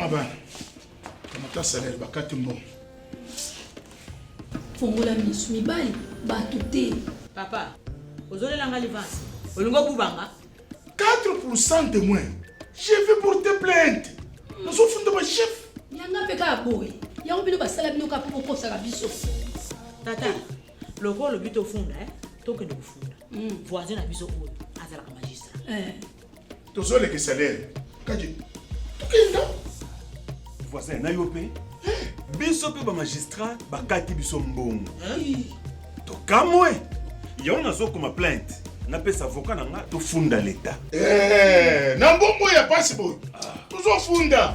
bana. Kamata salaire bakati mbongo. Fongola misu mibali bato te. Papa, ozolela nga livance. Olingo kubanga 4% de moins. Je vais porter plainte. Nous sommes de ma chef. Yanga peka boy. Yango bino basala bino ka popo kosa ka biso. Tata, loko lo bito funda toke ndo kufunda. Voisin na biso oyo azala ka magistrat. Tozole ke salaire. Kaji. Tukenda. Voisin na yope. Biso pe ba magistrat bakati biso mbongo. To kamwe. Yo nazo koma plainte. Na pesa avocat na nga to funda l'état. Na mbongo ya pasi boy. Toujours funda.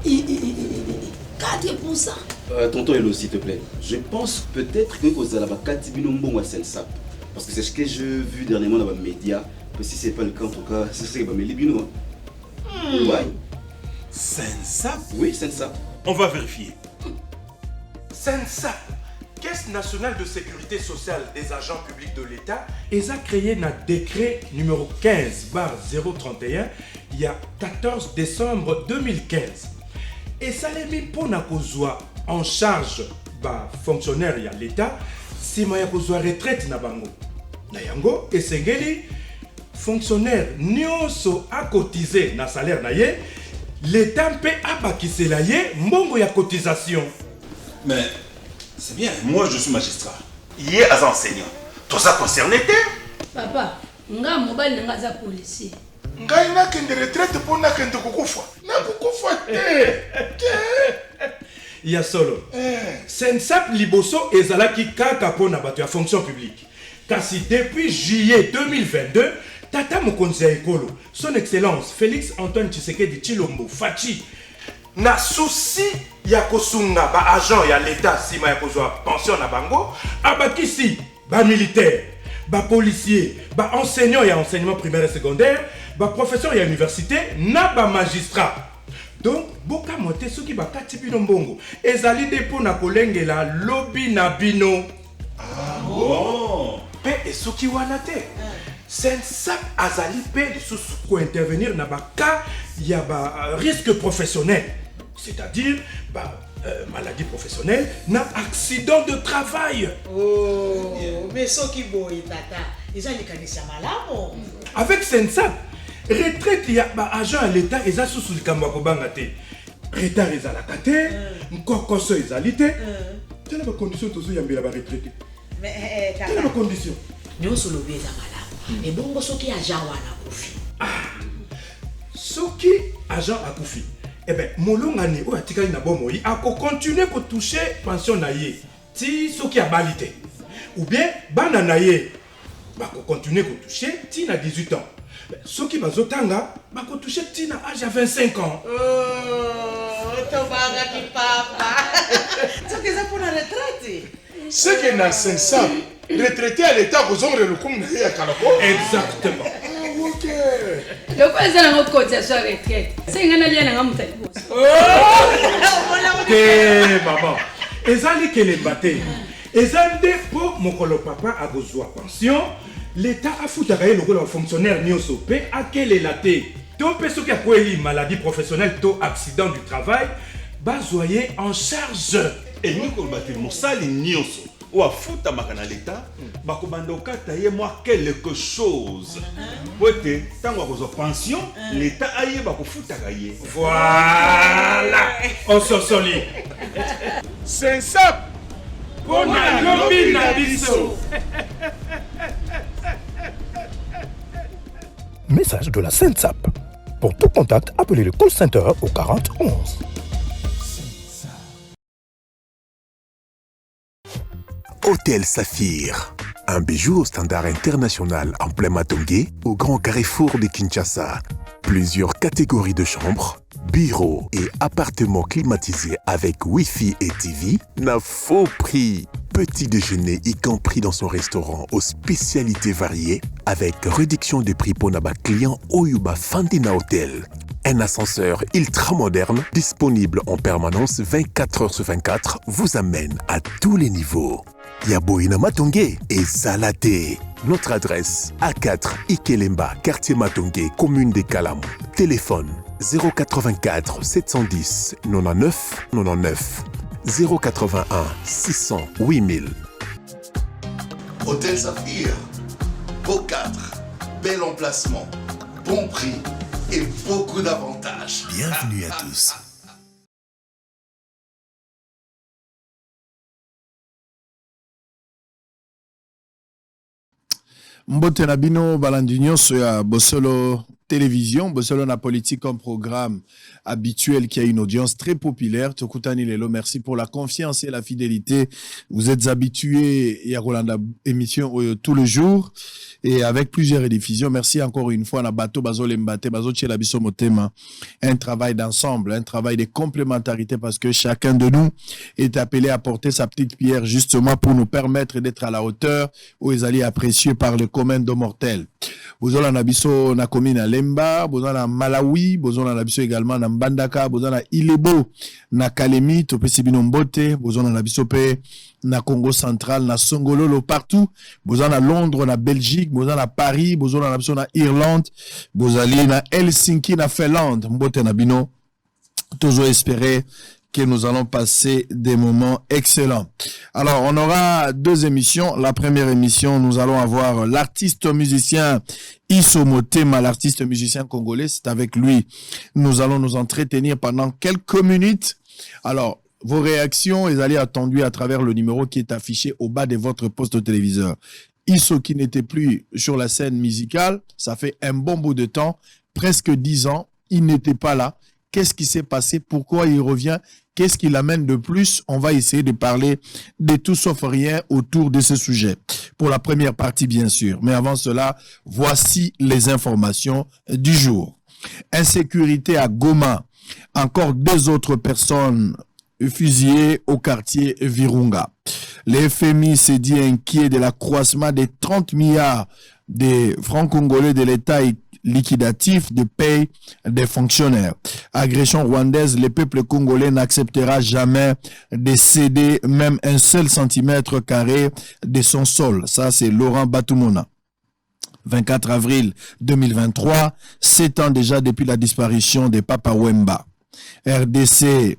4%. Tonton Elo, s'il te plaît. Je pense peut-être que Kozalaba Katibino Mbongo Sensap. Parce que c'est ce que j'ai vu dernièrement dans les médias. Que si c'est pas le cas, en tout cas, c'est ce que je vais me Ouais. Sensap? Oui, Sensap. On va vérifier. Sensap, Caisse nationale de sécurité sociale des agents publics de l'État, a créé un décret numéro 15/031 il y a 14 décembre 2015. Et ça l'a mis pour en charge ba fonctionnaire ya l'État si ma kozwa retraite na bango. Na yango esengeli fonctionnaire nyonso a cotisé na salaire na ye, l'État peut abakisela ye mbongo ya cotisation. Mais c'est bien, moi je suis magistrat. Hier as enseignant. Tout ça concerné t'es? Papa, nga mobile nga za policier. Ngai na kende retraite pour na kende kukufa. Na kukufa te. Ya solo. Sensap liboso ezalaki kaka pona bato ya fonction publique. Kasi depuis juillet 2022, Tata Mokonzi ya Ekolo, son excellence Félix Antoine Tshisekedi Tshilombo Fachi, na souci ya kosunga ba agent ya l'État sima ya kozwa pension na bango, abakisi ba militaire, ba policier, ba enseignant ya enseignement primaire et secondaire, ba professeur ya université, na ba magistrat. Donc, boka mote soki ba kati bino mbongo, ezali depo na kolengela lobby na bino. Ah bon? Pe esoki wana te. Sensap azali pe lisusu ko intervenir na ba cas ya ba risque professionnel. C'est-à-dire maladie professionnelle, na accident de travail. Oh, mais ce qui boy tata, ils ont les canisiers malades. Avec Sensap, retraite ya ba agent à l'État eza sous le kamba ko banga te. Retard ezalaka te, nkokoso ezali te. Telle ba condition tozo yambela ba retraité. Mais Telle ba condition. Nous sommes le bien malade. Et bon, ce qui a agent wana kufi. Soki agent a kufi. Eh bien, molongani o atikali na bomoi a continuer ko toucher pension na ye. Ti soki a balité. Ou bien bana na ye ba ko continuer ko toucher ti na 18 ans. Soki bazotanga ba ko toucher ti na âge à 25 ans. Oh, tobaga ki papa. Ça que ça pour la retraite. C'est que na Sensap, retraité à l'État, vous aurez le coup de ya Kalako. Exactement. Ok. Le quoi ça na cotisation retraite. C'est ngana lia na ngamutali boss. Eh maman, ezali kelembate. Ezande po mokolo papa a besoin pension, l'État a foutaka ye lokola fonctionnaire nyonso pe akelela te. To pe soki akweli maladie professionnelle to accident du travail, bazoyer en charge. Et nous qu'on bâtit mon sali nyonso. Ou à foutre à l'État, bakobando kata ye moi quelque chose. Pote, tant qu'on a pension, l'État a ye bako foutre à ye. Voilà, on s'en solide. Sensap. On a lobby na biso. Message de la Sensap. Pour tout contact, appelez le call center au 40 11. Hôtel Saphir, un bijou au standard international en plein Matongé, au grand carrefour de Kinshasa. Plusieurs catégories de chambres, bureaux et appartements climatisés avec Wi-Fi et TV, n'a faux prix. Petit déjeuner y compris dans son restaurant aux spécialités variées, avec réduction des prix pour naba clients Oyuba Fandina Hotel. Un ascenseur ultra moderne, disponible en permanence 24 heures sur 24, vous amène à tous les niveaux. Yaboina Matongé et Salaté. Notre adresse A4 Ikelemba, quartier Matongé, commune des Kalam. Téléphone 084 710 99 99 081 600 8000. Hôtel Saphir, beau cadre, bel emplacement, bon prix et beaucoup d'avantages. Bienvenue à tous. Mbote na bino balandi nyonso ya Bosolo Télévision, Bosolo na politique comme programme habituel qui a une audience très populaire. Tokutani Lelo, merci pour la confiance et la fidélité. Vous êtes habitués à Rolanda émission tous les jours et avec plusieurs rediffusions. Merci encore une fois na bateau Bazole Mbate, Bazo Tchela Biso Motema. Un travail d'ensemble, un travail de complémentarité parce que chacun de nous est appelé à porter sa petite pierre justement pour nous permettre d'être à la hauteur où ils allaient appréciés par le commun de mortels. Bozola na biso na commune à Lemba, bozola na Malawi, bozola na biso également na Mbandaka, bozola na Ilebo, na Kalemi, topesi bino Mbote, bozola na biso pe na Congo central, na Songololo partout, bozola na Londres, na Belgique, bozola na Paris, bozola na biso na Irlande, bozali na Helsinki, na Finlande, Mbote na bino, toujours espérer que nous allons passer des moments excellents. Alors, on aura deux émissions. La première émission, nous allons avoir l'artiste musicien Isso Motema, l'artiste musicien congolais. C'est avec lui. Nous allons nous entretenir pendant quelques minutes. Alors, vos réactions, ils allaient attendues à travers le numéro qui est affiché au bas de votre poste au téléviseur. Isso qui n'était plus sur la scène musicale, ça fait un bon bout de temps, presque 10 ans, il n'était pas là. Qu'est-ce qui s'est passé? Pourquoi il revient? Qu'est-ce qui l'amène de plus? On va essayer de parler de tout sauf rien autour de ce sujet. Pour la première partie, bien sûr. Mais avant cela, voici les informations du jour. Insécurité à Goma. Encore 2 autres personnes fusillées au quartier Virunga. Le FMI s'est dit inquiet de l'accroissement des 30 milliards de francs congolais de l'État liquidatif de paye des fonctionnaires. Agression rwandaise, le peuple congolais n'acceptera jamais de céder même un seul centimètre carré de son sol. Ça, c'est Laurent Batumona. 24 avril 2023, 7 ans déjà depuis la disparition de Papa Wemba. RDC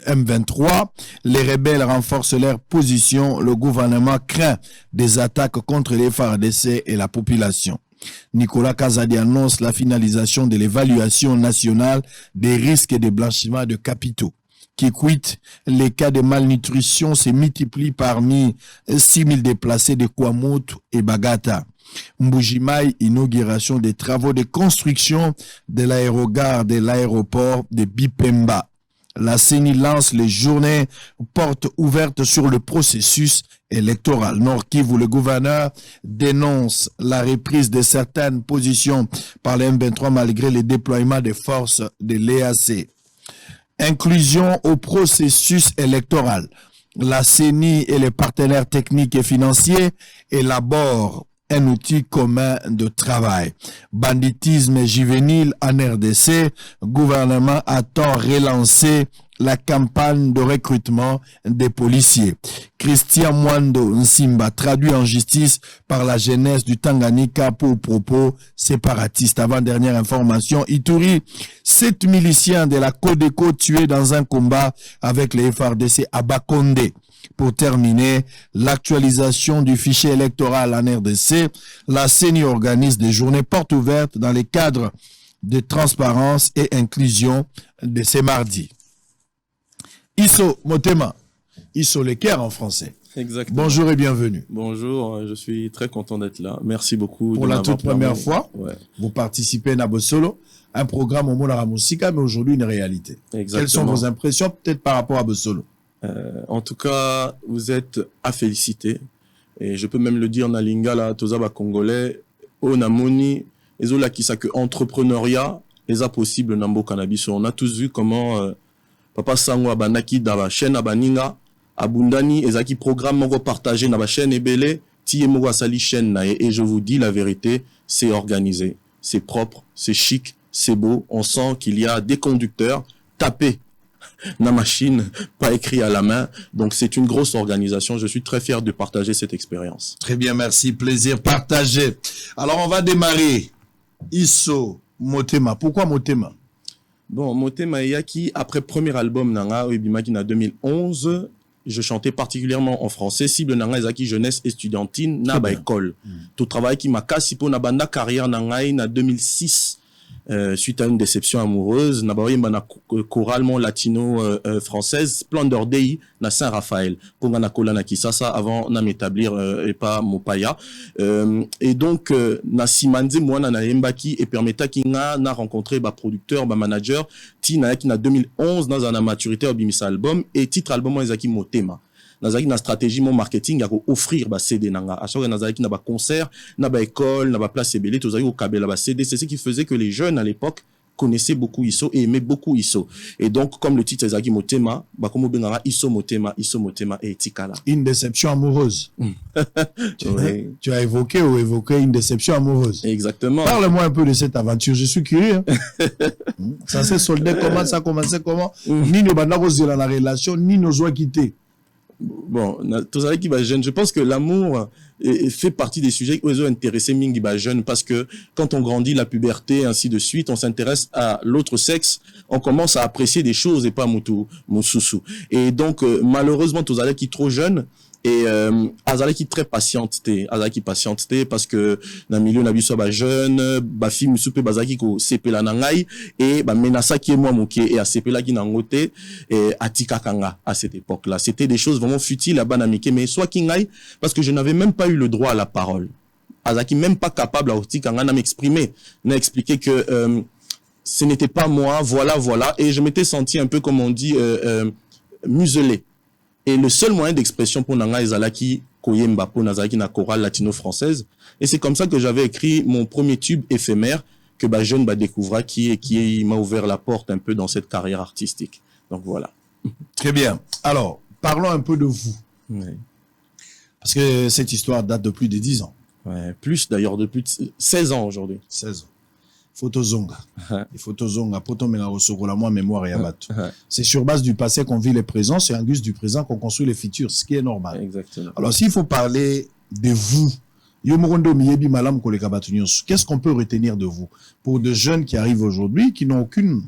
M23, les rebelles renforcent leur position. Le gouvernement craint des attaques contre les FARDC et la population. Nicolas Kazadi annonce la finalisation de l'évaluation nationale des risques de blanchiment de capitaux. Kikwit, les cas de malnutrition se multiplient parmi 6000 déplacés de Kwamout et Bagata. Mbujimai, inauguration des travaux de construction de l'aérogare de l'aéroport de Bipemba. La CENI lance les journées portes ouvertes sur le processus électoral. Nord Kivu, le gouverneur dénonce la reprise de certaines positions par les M23 malgré le déploiement des forces de l'EAC. Inclusion au processus électoral. La CENI et les partenaires techniques et financiers élaborent un outil commun de travail. Banditisme juvénile en RDC, gouvernement attend relancer la campagne de recrutement des policiers. Christian Mwando Nsimba, traduit en justice par la jeunesse du Tanganyika pour propos séparatistes. Avant-dernière information, Ituri, 7 miliciens de la Codeco tués dans un combat avec les FARDC à Bakonde. Pour terminer, l'actualisation du fichier électoral en RDC, la CENI organise des journées portes ouvertes dans les cadres de transparence et inclusion de ces mardis. Isso Motema, Isso Leker en français. Exactement. Bonjour et bienvenue. Bonjour, je suis très content d'être là. Merci beaucoup. Pour la toute première fois, vous participez à Nabo Solo, un programme au Monara Moussika, mais aujourd'hui une réalité. Exactement. Quelles sont vos impressions peut-être par rapport à Bosolo? En tout cas, vous êtes à féliciter. Et je peux même le dire, na lingala tozaba congolais, au namoni, ezola qui que entrepreneuriat, les a possible nambo cannabis. On a tous vu comment Papa Sango abanaki dans la chaîne abaninga, abundani ezaki programme moko partagé dans la chaîne ebele, tiye moko asali chaîne na et je vous dis la vérité, c'est organisé, c'est propre, c'est chic, c'est beau. On sent qu'il y a des conducteurs tapés la machine, pas écrit à la main. Donc c'est une grosse organisation. Je suis très fier de partager cette expérience. Très bien, merci. Plaisir partagé. Alors on va démarrer. Isso Motema. Pourquoi Motema? Bon, Motema Eyaki, après premier album Nanga, Ibimaki en 2011, je chantais particulièrement en français. Cible Nanga Ezaki jeunesse estudiantine, na ba école. Tout travail qui m'a cassé pour na banda carrière Nanga en 2006. Suite à une déception amoureuse, na choralement latino française Splendor Dei na Saint-Raphaël pour na kola na Kisasa avant na m'établir et pas Mopaya et donc na simanze moi na yembaki et permetta kinga na rencontrer ba producteur ba manager tina qui na 2011 dans na maturité obimisa album et titre album ezaki Motema. Nazaki na stratégie mon marketing à offrir ba CD nanga à chaque nazaki na ba concert na ba école na ba place ebele tozaki au kabela ba CD, c'est ce qui faisait que les jeunes à l'époque connaissaient beaucoup ISO et aimaient beaucoup ISO. Et donc comme le titre ezaki Motema ba komo bengara ISO Motema et Tikala. Une déception amoureuse. Tu as évoqué une déception amoureuse. Exactement. Parle-moi un peu de cette aventure, je suis curieux. Ça s'est soldé comment, ça a commencé comment? Ni nos bandaros de la relation, ni nos joies quittées. Bon, tout ça qui va jeune. Je pense que l'amour fait partie des sujets qui ont intéressé Mingi ba jeune parce que quand on grandit, la puberté, ainsi de suite, on s'intéresse à l'autre sexe, on commence à apprécier des choses et pas Moussousou. Et donc, malheureusement, tout ça qui trop jeune. Et Azale qui très patienté parce que dans le milieu na biso ba jeune ba fille musupe bazaki ko sepela na ngai et ba menasa qui est moi moké et a sepela qui na ngote et atika kanga à cette époque-là. C'était des choses vraiment futiles là-bas na mike mais soit kingai parce que je n'avais même pas eu le droit à la parole. Azaki même pas capable à atika kanga na m'exprimer, na expliquer que ce n'était pas moi, voilà et je m'étais senti un peu comme on dit muselé. Et le seul moyen d'expression pour Nanga Ezalaki Koyemba pour Nazaki na chorale latino-française. Et c'est comme ça que j'avais écrit mon premier tube éphémère que ba jeune ba découvra qui m'a ouvert la porte un peu dans cette carrière artistique. Donc voilà. Très bien. Alors, parlons un peu de vous. Oui. Parce que cette histoire date de plus de 10 ans. Ouais, plus d'ailleurs, depuis 16 ans aujourd'hui. 16 ans. Photozonga. Et Photozonga, Potomenga Osogola, moi, mémoire et abat. C'est sur base du passé qu'on vit les présents, c'est en guise du présent qu'on construit les futurs, ce qui est normal. Exactement. Alors, s'il faut parler de vous, qu'est-ce qu'on peut retenir de vous pour de jeunes qui arrivent aujourd'hui, qui n'ont aucune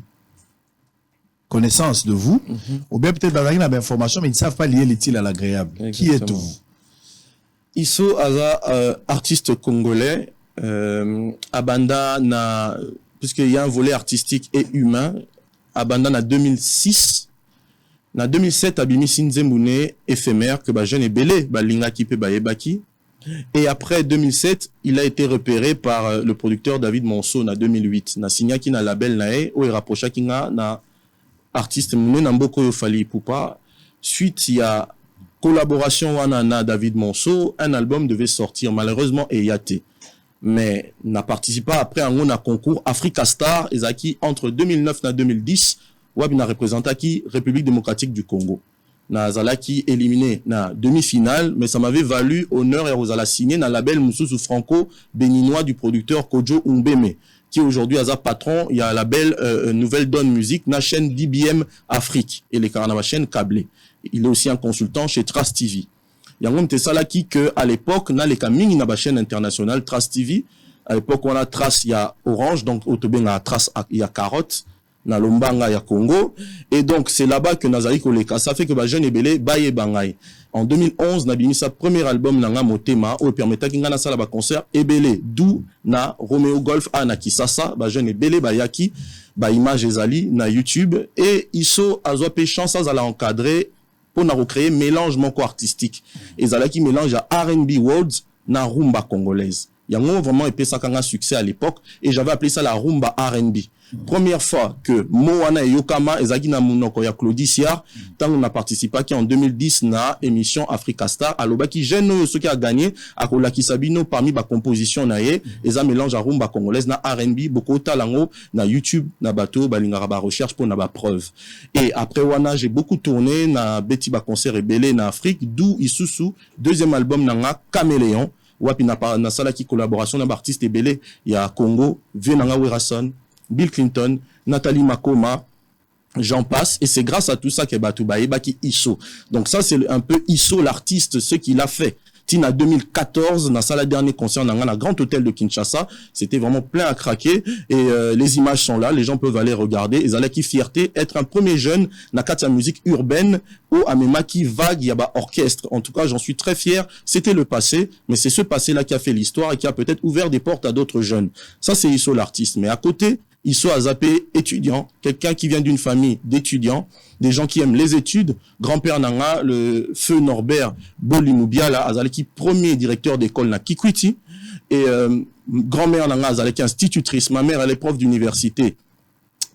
connaissance de vous, ou bien peut-être une information, mais ils ne savent pas lier l'utile à l'agréable. Qui êtes-vous? Isso Aza, artiste congolais, Abanda na, puisqu'il y a un volet artistique et humain, Abanda na 2006, na 2007 Abimi Sinzemboune éphémère que ba jeune et belé, ba linga kipe ba ebaki. Et après 2007, il a été repéré par le producteur David Monceau na 2008. Na signa ki na label nae, ou rapprocha ki na artiste mouné na mboko yo fali poupa. Suite, il y a collaboration wana David Monceau, un album devait sortir malheureusement et yaté. Mais n'a participé après un concours Africa Star ezaki entre 2009 et 2010 wabi na représenté qui République démocratique du Congo. Na zalaki éliminé na demi-finale mais ça m'avait valu honneur et aux ala signé na label Moussousou franco béninois du producteur Kojo Umbeme qui aujourd'hui a patron, il y a un label Nouvelle Donne Musique na chaîne DBM Afrique et les carnavals chaîne câblée. Il est aussi un consultant chez Trace TV. Il y a un salaki que à l'époque na les kaming na ba chaîne internationale Trace TV. À l'époque on a Trace il y a Orange donc autobenga Trace il y a Carotte na Lombanga il y a Congo et donc c'est là-bas que Nazari Koleka ça fait que ba jeune ebele baye bangai. En 2011 na bimi sa premier album nanga Motema où permettait kinga na sala ba concert ebele d'où na Romeo Golf a na Kisasa ba jeune ebele ba yaki ba image ezali na YouTube et Isso azwa pe chance à la encadrer pour na recréer mélange manco artistique et zalaki mélange à R&B words na rumba congolaise. Il y a vraiment épais ça quand un succès à l'époque et j'avais appelé ça la rumba R&B. Première fois que Moana et Yokama ezaki na munoko ya Claudicia tant on a participé qui en 2010 na émission Africa Star alobaki jeune ceux qui a gagné à Kolaki Sabino parmi ba composition na ye eza mélange à rumba congolaise na R&B beaucoup talango na YouTube na bateau balingara ba recherche pour na ba preuve et après wana j'ai beaucoup tourné na beti ba concert rebelle na Afrique d'où Isusu deuxième album nanga Caméléon wapi na sala qui collaboration na artiste ebele ya Congo Venanga Werason Bill Clinton, Nathalie Makoma, j'en passe. Et c'est grâce à tout ça que Batouba Ebaki Isso. Donc ça, c'est un peu Isso, l'artiste, ce qu'il a fait. Tina 2014, dans la dernière concert dans un grand hôtel de Kinshasa, c'était vraiment plein à craquer et les images sont là, les gens peuvent aller regarder. Ils allaient qui fierté être un premier jeune dans la musique urbaine ou à qui vague, il y a orchestre. En tout cas, j'en suis très fier. C'était le passé, mais c'est ce passé-là qui a fait l'histoire et qui a peut-être ouvert des portes à d'autres jeunes. Ça, c'est Isso l'artiste. Mais à côté, Isso a zappé étudiant, quelqu'un qui vient d'une famille d'étudiants, des gens qui aiment les études. Grand-père Nanga, le feu Norbert Bolimoubiala, Azaleki, premier directeur d'école na Kikwiti. Et grand-mère Nanga, Azaleki, institutrice. Ma mère, elle est prof d'université.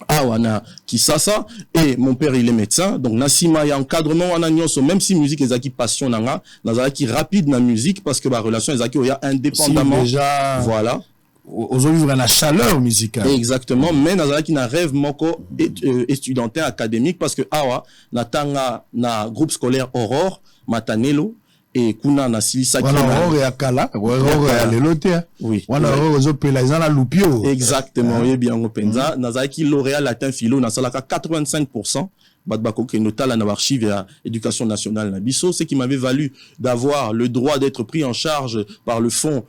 Wana Kisasa. Et mon père, il est médecin. Donc, Nassima, il y a encadrement en agnos, même si musique est qui passion Nanga, Nazaleki rapide na musique, parce que la relation est qui indépendamment. Déjà... Voilà. Aujourd'hui, vous avez la chaleur musicale. Exactement, mais nazala qui n'a rêve moko étudiantin académique parce que awa natanga na groupe scolaire Aurore Matanelo et kuna na silisa qui Aurore ya kala Aurore ya lelote oui wana Aurore zo pela izana lupio exactement oui bien ngopenza nazala qui lauréat latin philo na salaka 85%. Badbako qui nota la archive à éducation nationale Nabiso, c'est qui m'avait valu d'avoir le droit d'être pris en charge par le fonds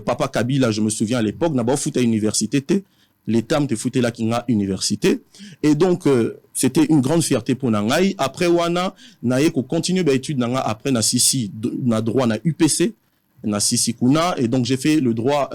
Papa Kabila, je me souviens à l'époque, n'a pas foutu à université, l'État me foutu là qui n'a université, et donc c'était une grande fierté pour Nangaï. Après wana naye ko continue ba étude nanga après na sisi na droit na UPC na sisi kuna, et donc j'ai fait le droit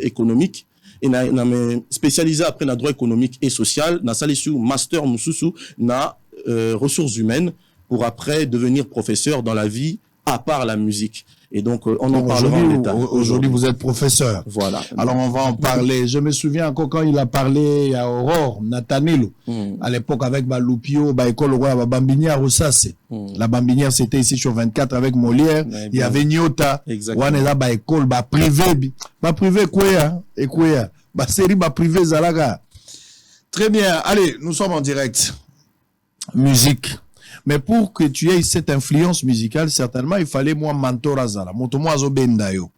économique. Et na me spécialisé après na droit économique et social, na salisu master mususu na ressources humaines pour après devenir professeur dans la vie à part la musique. Et donc on en parlera en détail. Aujourd'hui vous êtes professeur. Voilà. Alors on va en parler. Je me souviens encore quand il a parlé à Aurore Natanelo à l'époque avec Balupio, école roi Bambinière Roussase. La Bambinière c'était ici sur 24 avec Molière, il y avait Nyota. Exactement. Ba école privé quoi et quoi. Ba série privé zalaga. Très bien. Allez, nous sommes en direct. Musique. Mais pour que tu aies cette influence musicale, certainement, il fallait moi mentor azala. Motomo azo bendayo.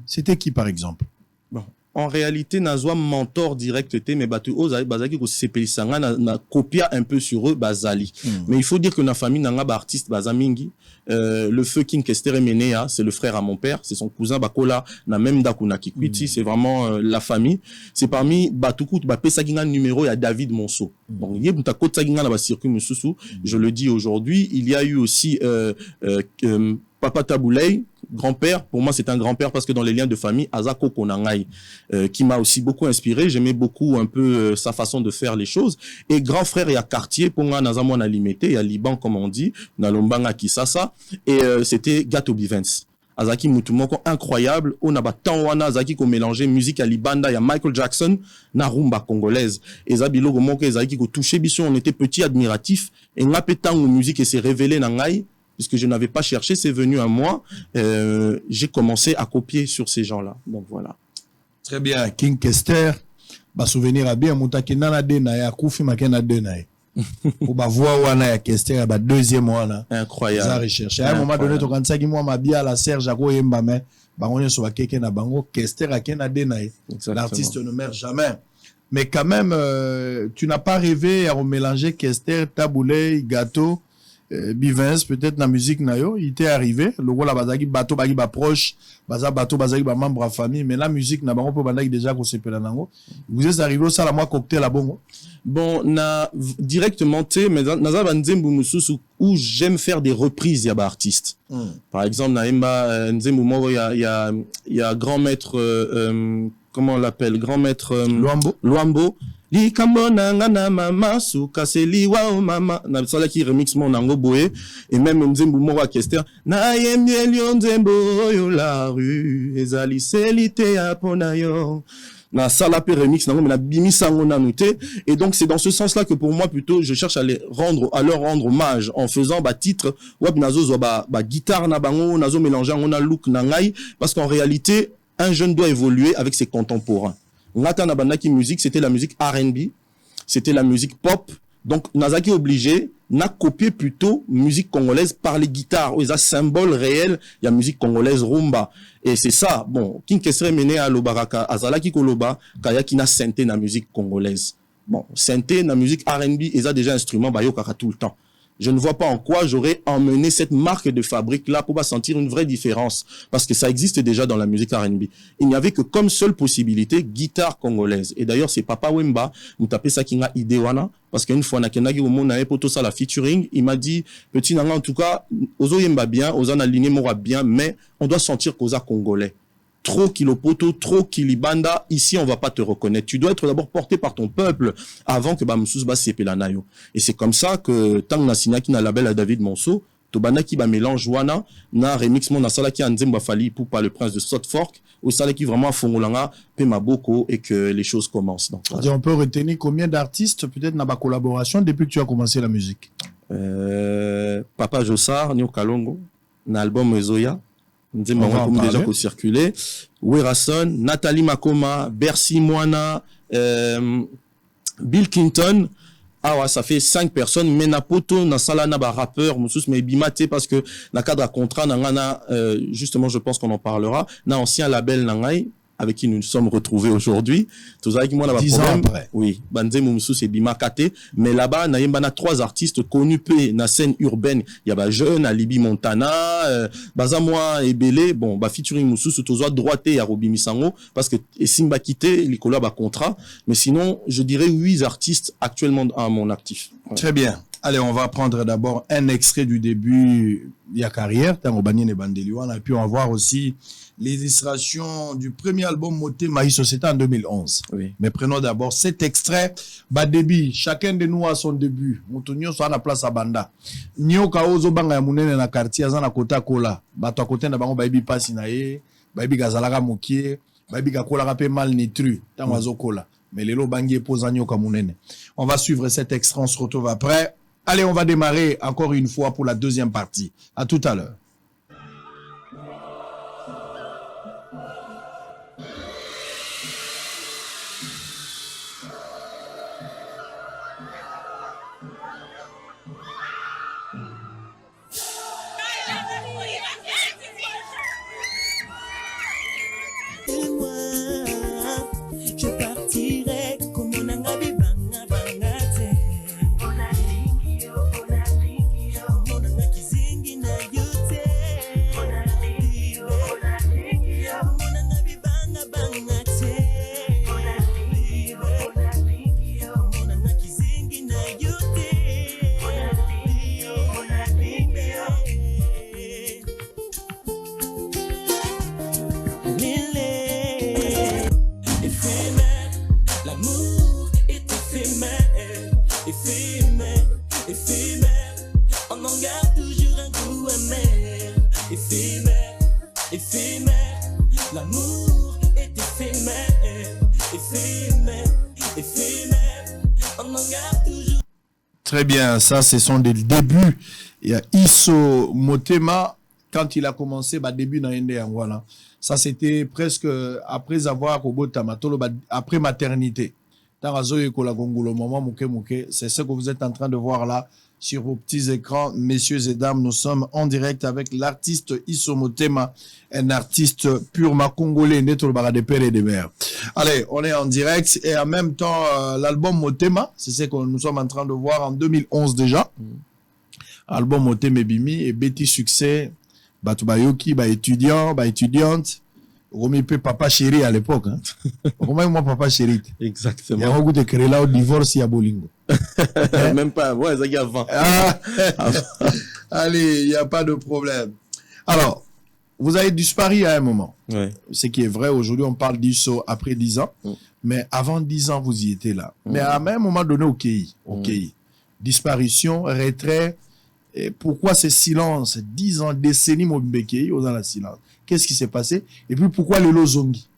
C'était qui par exemple? Bon. En réalité, nazwa mentor direct mais batu oza bazaki ko sepelisanga na copia un peu sur eux bazali. Mais il faut dire que na famille nanga ba artiste bazamingi. Le feu King Kester Menea, c'est le frère à mon père, c'est son cousin Bakola, na même Dakuna Kikwiti, c'est vraiment la famille. C'est parmi Batuku, Bapesa Ginga numéro, il y a David Monceau. Bon, il y a Boutakota Ginga na circuit Mususu, je le dis aujourd'hui. Il y a eu aussi Papa Taboulay, grand-père. Pour moi, c'est un grand-père parce que dans les liens de famille, Azako Konangai, qui m'a aussi beaucoup inspiré. J'aimais beaucoup un peu sa façon de faire les choses. Et grand frère, il y a Cartier, Ponga Nazamon a limité, il y a Liban, comme on dit, Nalombanga Kisasa. Et c'était Gato Bivens. Azaki Mutumoko, incroyable. On a Tanwana, Azaki ko mélangé musique à Libanda, il y a Michael Jackson, na rumba congolaise. Et Zabilo Gomoke, Azaki ko touché Bisson, on était petit admiratif. Et Ngapetang musique et s'est révélé Nangai. Puisque je n'avais pas cherché, c'est venu à moi. J'ai commencé à copier sur ces gens-là. Donc voilà. Très bien. King Kester, bah souvenir à bien, Moutaki nana dena ya kufi makena dena. Pour bah voir wana ya Kester, bah deuxième wana. Incroyable. Ça recherché. À un moment donné, tu quand ça qui moi ma bien la Serge Ako Yemba mais bango so keke na bango Kester akena dena. L'artiste ne meurt jamais. Mais quand même, tu n'as pas rêvé à remélanger Kester, Taboulay, Gâteau. Bivens peut-être la musique nayo il était arrivé le rôle la bazaki bateau bagi ba proche baza bateau bazaki ba membre à famille mais la musique na bango po bandaki déjà ko sepela nango vous êtes arrivé au ça la moi cocktail à bongo bon na directement té mais naza banzembu mususu où j'aime faire des reprises ya ba artiste par exemple na emba nzembu moko il y a grand maître comment on l'appelle grand maître Luambo likambo nanga na mama suka seliwa o mama na sala ki remix mon nango boye et même nzembu moko Kester na yembi nzembo yo la rue ezali selite ya ponayo na sala pe remix nango na bimi sango na noté et donc c'est dans ce sens-là que pour moi plutôt je cherche à leur rendre hommage en faisant titre web nazo zo ba guitare na bango nazo mélanger on a look nangai parce qu'en réalité un jeune doit évoluer avec ses contemporains. Ngata na bandaki musique, c'était la musique R&B, c'était la musique pop. Donc, Nazaki obligé, n'a copié plutôt musique congolaise par les guitares. Ils ont un symbole réel, il y a musique congolaise rumba. Et c'est ça. Bon, King Kestre mené à l'Obaraka, Azalaki Koloba, Kaya qui n'a synthé na musique congolaise. Bon, synthé na musique R&B, ils ont déjà un instrument, bayo kaka tout le temps. Je ne vois pas en quoi j'aurais emmené cette marque de fabrique-là pour sentir une vraie différence. Parce que ça existe déjà dans la musique R&B. Il n'y avait que comme seule possibilité, guitare congolaise. Et d'ailleurs, c'est Papa Wemba, vous tapez ça qui n'a idée, parce qu'une fois, on a pour tout ça la featuring, il m'a dit, petit nanga, en tout cas, Ozo Yemba bien, Ozo aligné Mora bien, mais on doit sentir qu'Oza congolais. Trop kilopoto, trop kilibanda, ici on va pas te reconnaître. Tu dois être d'abord porté par ton peuple avant que Bamsous ba sepelanayo. Et c'est comme ça que tant na sinaki na label à David Monceau, to banaki ba mélange wana na remix mon na sala ki anzemba fali pour par le prince de Sotfork, ou sala qui vraiment fongolanga pe maboko et que les choses commencent. Donc, voilà. On peut retenir combien d'artistes peut-être na ba collaboration depuis que tu as commencé la musique? Papa Jossar, Nyo Kalongo, na album Zoya. Nous avons déjà circulé. Werason, Nathalie Makoma, Bercy Moana, Bill Clinton. Ah ouais, ça fait 5 personnes. Mais Napoto, na salana ba rappeur, Moussous, mais bimate parce que na cadre à contrat, justement, je pense qu'on en parlera. Na ancien label nangai, avec qui nous nous sommes retrouvés aujourd'hui. Tout ça, avec moi, là, 10 ans après. Oui. Banze Moumsou, c'est Bimakate. Mais là-bas, na yembana 3 artistes connus, na scène urbaine. Il y a Jeune, Alibi Montana, Bazamoa et Belé. Bon, featuring Moussou, c'est aux droité à Robi Misango. Parce que, et Simba quitté, les collabs à contrat. Mais sinon, je dirais 8 artistes actuellement à mon actif. Ouais. Très bien. Allez, on va prendre d'abord un extrait du début de la carrière, et puis on va voir aussi les illustrations du premier album Motema Iso, c'était en 2011. Oui. Mais prenons d'abord cet extrait. Début, chacun de nous a son début. Moutonio soit à la place à Banda. Nyo kaozo banga ya munene na quartier azana kota kola. Bato kote na bango baibi pasi na ye, baibi gazalaka mokie, baibi kakola ka pe mal nitru, tango azokola. Mais lelo bangi posa nyo ka munene. On va suivre cet extrait, on se retrouve après. Allez, on va démarrer encore une fois pour la deuxième partie. À tout à l'heure. Très bien, ça ce sont des débuts. Il y a Iso Motema, quand il a commencé, début dans l'Inde, ça c'était presque après avoir après maternité. C'est ce que vous êtes en train de voir là sur vos petits écrans. Messieurs et dames, nous sommes en direct avec l'artiste Iso Motema, un artiste purement congolais, né de de père et de mère. Allez, on est en direct et en même temps, l'album Motema, c'est ce que nous sommes en train de voir en 2011 déjà. Album Motema Bimi et Betty Succès, Batubayoki, étudiante. Romi pe papa chéri à l'époque. Romi moi papa chéri. Exactement. Il y a beaucoup de créer là au divorce, il y a Bolingo. Même pas, ouais, ça y a 20. Allez, il n'y a pas de problème. Alors, vous avez disparu à un moment. Ouais. Ce qui est vrai, aujourd'hui, on parle d'Iso après 10 ans. Mais avant 10 ans, vous y étiez là. Mais à un moment donné, ok. Disparition, retrait. Et pourquoi ce silence? 10 ans, décennies, Mobekei, aux dans la silence. Qu'est-ce qui s'est passé? Et puis pourquoi le Lozongi?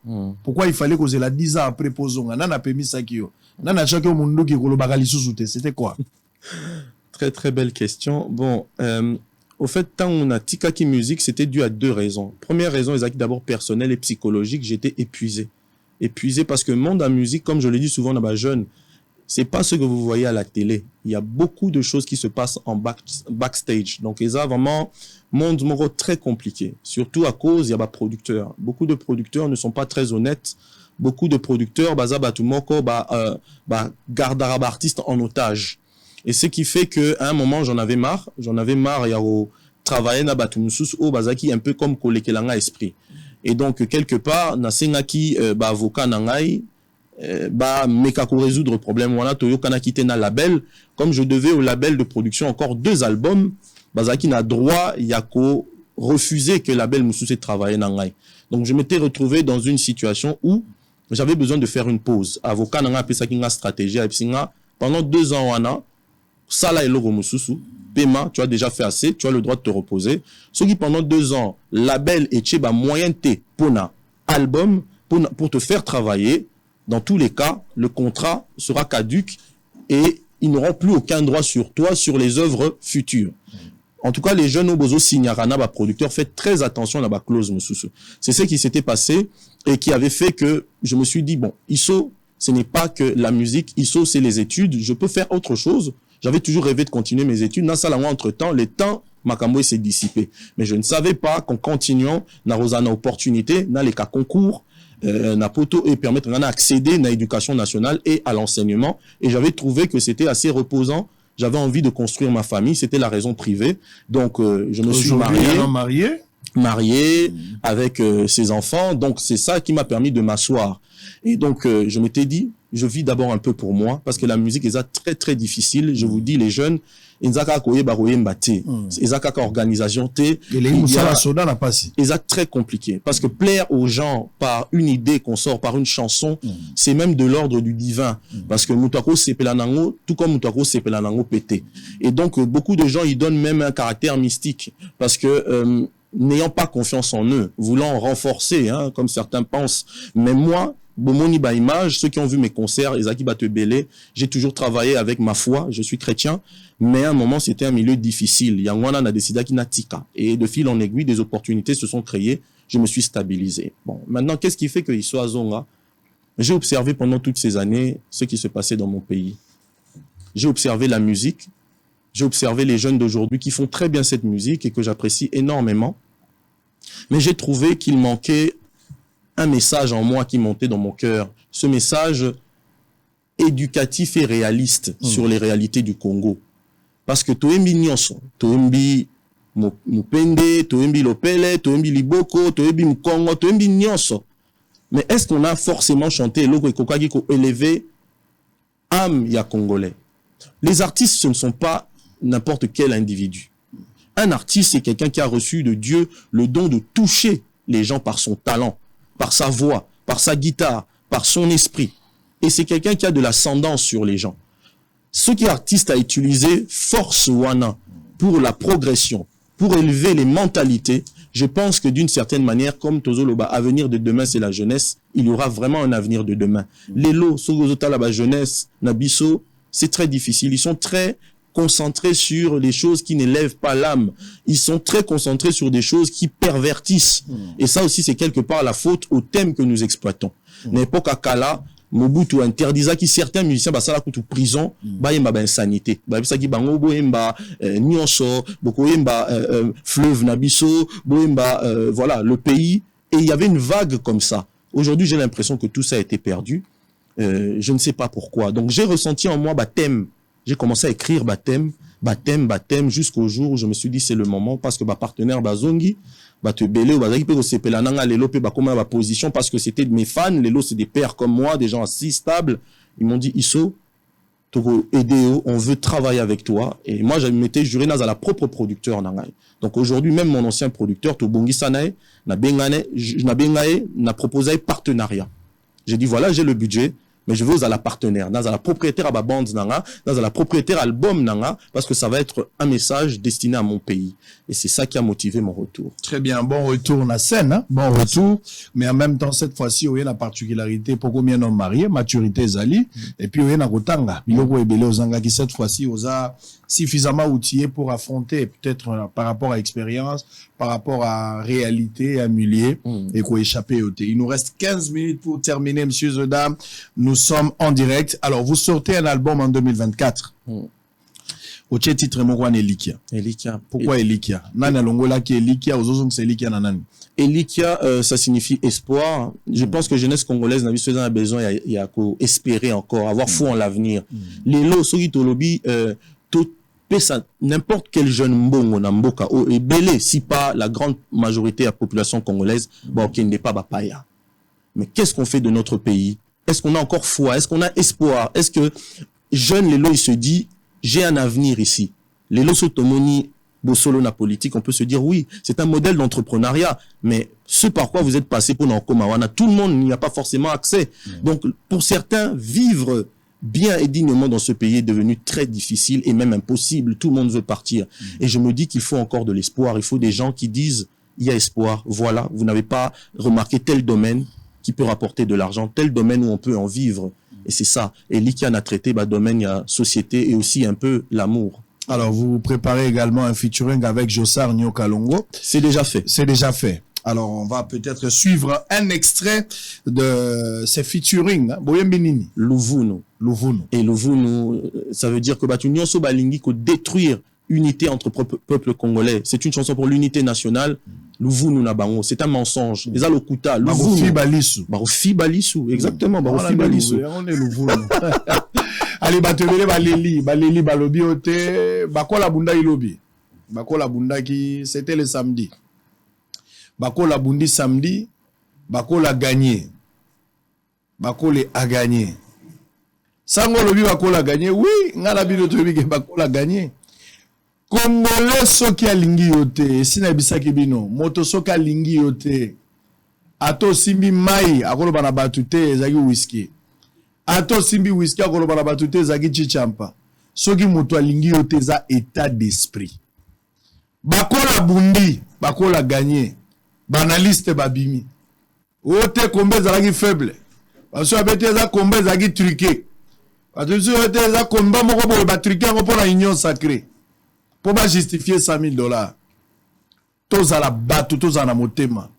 Pourquoi il fallait qu'on ait 10 ans après Pozonga? Nana permis ça qui Nana chacun au monde qui est bagali sous-souté. C'était quoi? Très très belle question. Bon, au fait, tant on a Tikaki Musique, c'était dû à 2 raisons. Première raison, d'abord personnelle et psychologique, j'étais épuisé. Épuisé parce que le monde de la musique, comme je le dis souvent dans ma jeune, c'est pas ce que vous voyez à la télé. Il y a beaucoup de choses qui se passent en backstage. Donc, ils ont vraiment monde très compliqué. Surtout à cause, il y a des producteurs. Beaucoup de producteurs ne sont pas très honnêtes. Beaucoup de producteurs, gardent l'artiste en otage. Et ce qui fait qu'à un moment, j'en avais marre, il y a travailler na batumusus au bazaki un peu comme kolekelanga esprit. Et donc, quelque part, na sengaki avocat nangai, meka ko résoudre le problème. Wana toyo kana kite na label, comme je devais au label de production encore 2 albums, bazaki na droit yako refuser que le label mususu travailler nangai. Donc, je m'étais retrouvé dans une situation où j'avais besoin de faire une pause. Avocat nanga pesaki nga stratégie, pendant 2 ans wana, sala eloko mususu, paiement, tu as déjà fait assez, tu as le droit de te reposer. Ceux qui pendant 2 ans, label et tcheba moyen T pour un album, pour te faire travailler, dans tous les cas, le contrat sera caduc et ils n'auront plus aucun droit sur toi, sur les œuvres futures. En tout cas, les jeunes au bozo signarana, producteurs, faites très attention à la clause mususu. C'est ce qui s'était passé et qui avait fait que je me suis dit, bon, ISO, ce n'est pas que la musique, ISO, c'est les études, je peux faire autre chose. J'avais toujours rêvé de continuer mes études. Dans ça, entre-temps, le temps, Makambo s'est dissipé. Mais je ne savais pas qu'en continuant, na rozana opportunité, na les cas concours, na poto et permettre d'accéder à l'éducation nationale et à l'enseignement. Et j'avais trouvé que c'était assez reposant. J'avais envie de construire ma famille. C'était la raison privée. Donc, je me suis marié avec ses enfants. Donc, c'est ça qui m'a permis de m'asseoir. Et donc, je m'étais dit, je vis d'abord un peu pour moi, parce que la musique est très, très difficile. Je vous dis, les jeunes, ils ont organisation, très compliqué. Parce que plaire aux gens par une idée qu'on sort, par une chanson, c'est même de l'ordre du divin. Parce que Moutako Sepelanango, tout comme Moutako Sepelanango pété. Et donc, beaucoup de gens, ils donnent même un caractère mystique. Parce que, n'ayant pas confiance en eux, voulant renforcer, hein, comme certains pensent. Mais moi, Bomoni ba image, ceux qui ont vu mes concerts, Ezaki Batebele, j'ai toujours travaillé avec ma foi, je suis chrétien, mais à un moment c'était un milieu difficile. Yangwana n'a décidé qu'il n'a tika. Et de fil en aiguille, des opportunités se sont créées, je me suis stabilisé. Bon, maintenant, qu'est-ce qui fait que soit Zonga? J'ai observé pendant toutes ces années ce qui se passait dans mon pays. J'ai observé la musique, j'ai observé les jeunes d'aujourd'hui qui font très bien cette musique et que j'apprécie énormément. Mais j'ai trouvé qu'il manquait un message en moi qui montait dans mon cœur. Ce message éducatif et réaliste sur les réalités du Congo. Parce que Toembi Nyonso, Toembi Mupende, Toembi Lopele, Toembi Liboko, Toembi Mkongo, Toembi Nyonso. Mais est-ce qu'on a forcément chanté Loko et Kokagi ko élevé âme ya Congolais? Les artistes, ce ne sont pas n'importe quel individu. Un artiste, c'est quelqu'un qui a reçu de Dieu le don de toucher les gens par son talent, par sa voix, par sa guitare, par son esprit. Et c'est quelqu'un qui a de l'ascendance sur les gens. Ce qui est artiste a utilisé force wana pour la progression, pour élever les mentalités. Je pense que d'une certaine manière, comme Tozoloba, avenir de demain, c'est la jeunesse, il y aura vraiment un avenir de demain. Les lots, Sogozota, la jeunesse, Nabiso, c'est très difficile. Ils sont très concentrés sur les choses qui n'élèvent pas l'âme. Ils sont très concentrés sur des choses qui pervertissent. Et ça aussi, c'est quelque part la faute au thème que nous exploitons. N'importe Kala, Mobutu interdisa qui certains musiciens basala kutu prison, bayemba ba insanité. Ba bisa ki bango boyemba nyonso, bokoyemba fleuve nabiso, boyemba voilà, le pays, et il y avait une vague comme ça. Aujourd'hui, j'ai l'impression que tout ça a été perdu. Je ne sais pas pourquoi. Donc j'ai ressenti en moi baptême. J'ai commencé à écrire baptême jusqu'au jour où je me suis dit c'est le moment, parce que ma partenaire Bazongi te belé ou bazaki pe sepela nanga lelo pe ba comment ma position, parce que c'était de mes fans, lelo c'est des pères comme moi, des gens assez stables. Ils m'ont dit Iso, to aider, on veut travailler avec toi. Et moi je m'étais juré dans la propre producteur nanga. Donc aujourd'hui même mon ancien producteur to bongi sanae na bengae na proposé partenariat. J'ai dit voilà, j'ai le budget, mais je veux à la partenaire, dans la propriétaire à ma bande nanga, dans la propriétaire album nanga, parce que ça va être un message destiné à mon pays. Et c'est ça qui a motivé mon retour. Très bien, bon retour na scène, hein? Bon retour, mais en même temps cette fois-ci, il y a la particularité pour combien d'hommes mariés, maturité zali, et puis il y a Kotanga, biloko ebele ozanga qui cette fois-ci osa suffisamment outillé pour affronter peut-être par rapport à expérience, par rapport à réalité, à milieu, et quoi échapper au thé. Il nous reste 15 minutes pour terminer, messieurs et dames. Nous sommes en direct. Alors, vous sortez un album en 2024. Oche titre moko wana Elikia. Elikia. Pourquoi Elikia? Nana longola ki Elikia, ozozong c'est Elikia nanani. Elikia, ça signifie espoir. Je pense que jeunesse congolaise a besoin, il y a espérer encore, avoir foi en l'avenir. Les lots, ceux qui tolobi, n'importe quel jeune mbongo na mboka, et belé, si pas la grande majorité de la population congolaise, bon, qui n'est pas bapaya. Mais qu'est-ce qu'on fait de notre pays? Est-ce qu'on a encore foi? Est-ce qu'on a espoir? Est-ce que jeune Lelo, il se dit, j'ai un avenir ici. Lelo Sotomoni, Bosolo na politique, on peut se dire oui, c'est un modèle d'entrepreneuriat, mais ce par quoi vous êtes passé pour Nankomawana, tout le monde n'y a pas forcément accès. Donc, pour certains, vivre bien et dignement dans ce pays est devenu très difficile et même impossible. Tout le monde veut partir. Et je me dis qu'il faut encore de l'espoir. Il faut des gens qui disent, il y a espoir. Voilà, vous n'avez pas remarqué tel domaine qui peut rapporter de l'argent, tel domaine où on peut en vivre. Et c'est ça. Et Likian a traité, domaine, il y a société et aussi un peu l'amour. Alors, vous préparez également un featuring avec Jossar Nyokalongo. C'est déjà fait. C'est déjà fait. Alors, on va peut-être suivre un extrait de ces featuring. Boyembinini. Louvounou. Louvounou. Et Louvounou, ça veut dire que Batunyon Sobalingi, que détruire unité entre peuple congolais. C'est une chanson pour l'unité nationale. Louvounou Nabango. C'est un mensonge. Les Alokuta. Barofi Balissou. Barofi Balissou. Exactement. Barofi Balissou. On est Louvounou. Allez, batebele baleli balobi ote bakola bunda ilobi. Bakola bunda qui c'était le samedi. Bakola bundi samedi, bakola gagné. Bakola a gagné. Sango lobi bakola gagné. Oui, ngala bino to bi bakola gagné. Congolais soki alingi yote, sina bisaki bino, moto soki alingi yote. Ato simbi mai akolo bana batute ezaki whisky. Ato simbi whisky akoloba na batute zaki chichampa. Soki mutu alingi yote za état d'esprit. Bakola bundi, bakola gagné. Banaliste babimi. Ote kombe zaki faible. Baso abete za kombe zaki truqué. Baso abete za komba moko bo ba truqué ngo na union sacrée. Pour ba justifier $100,000. Toza la batu, toza na motema.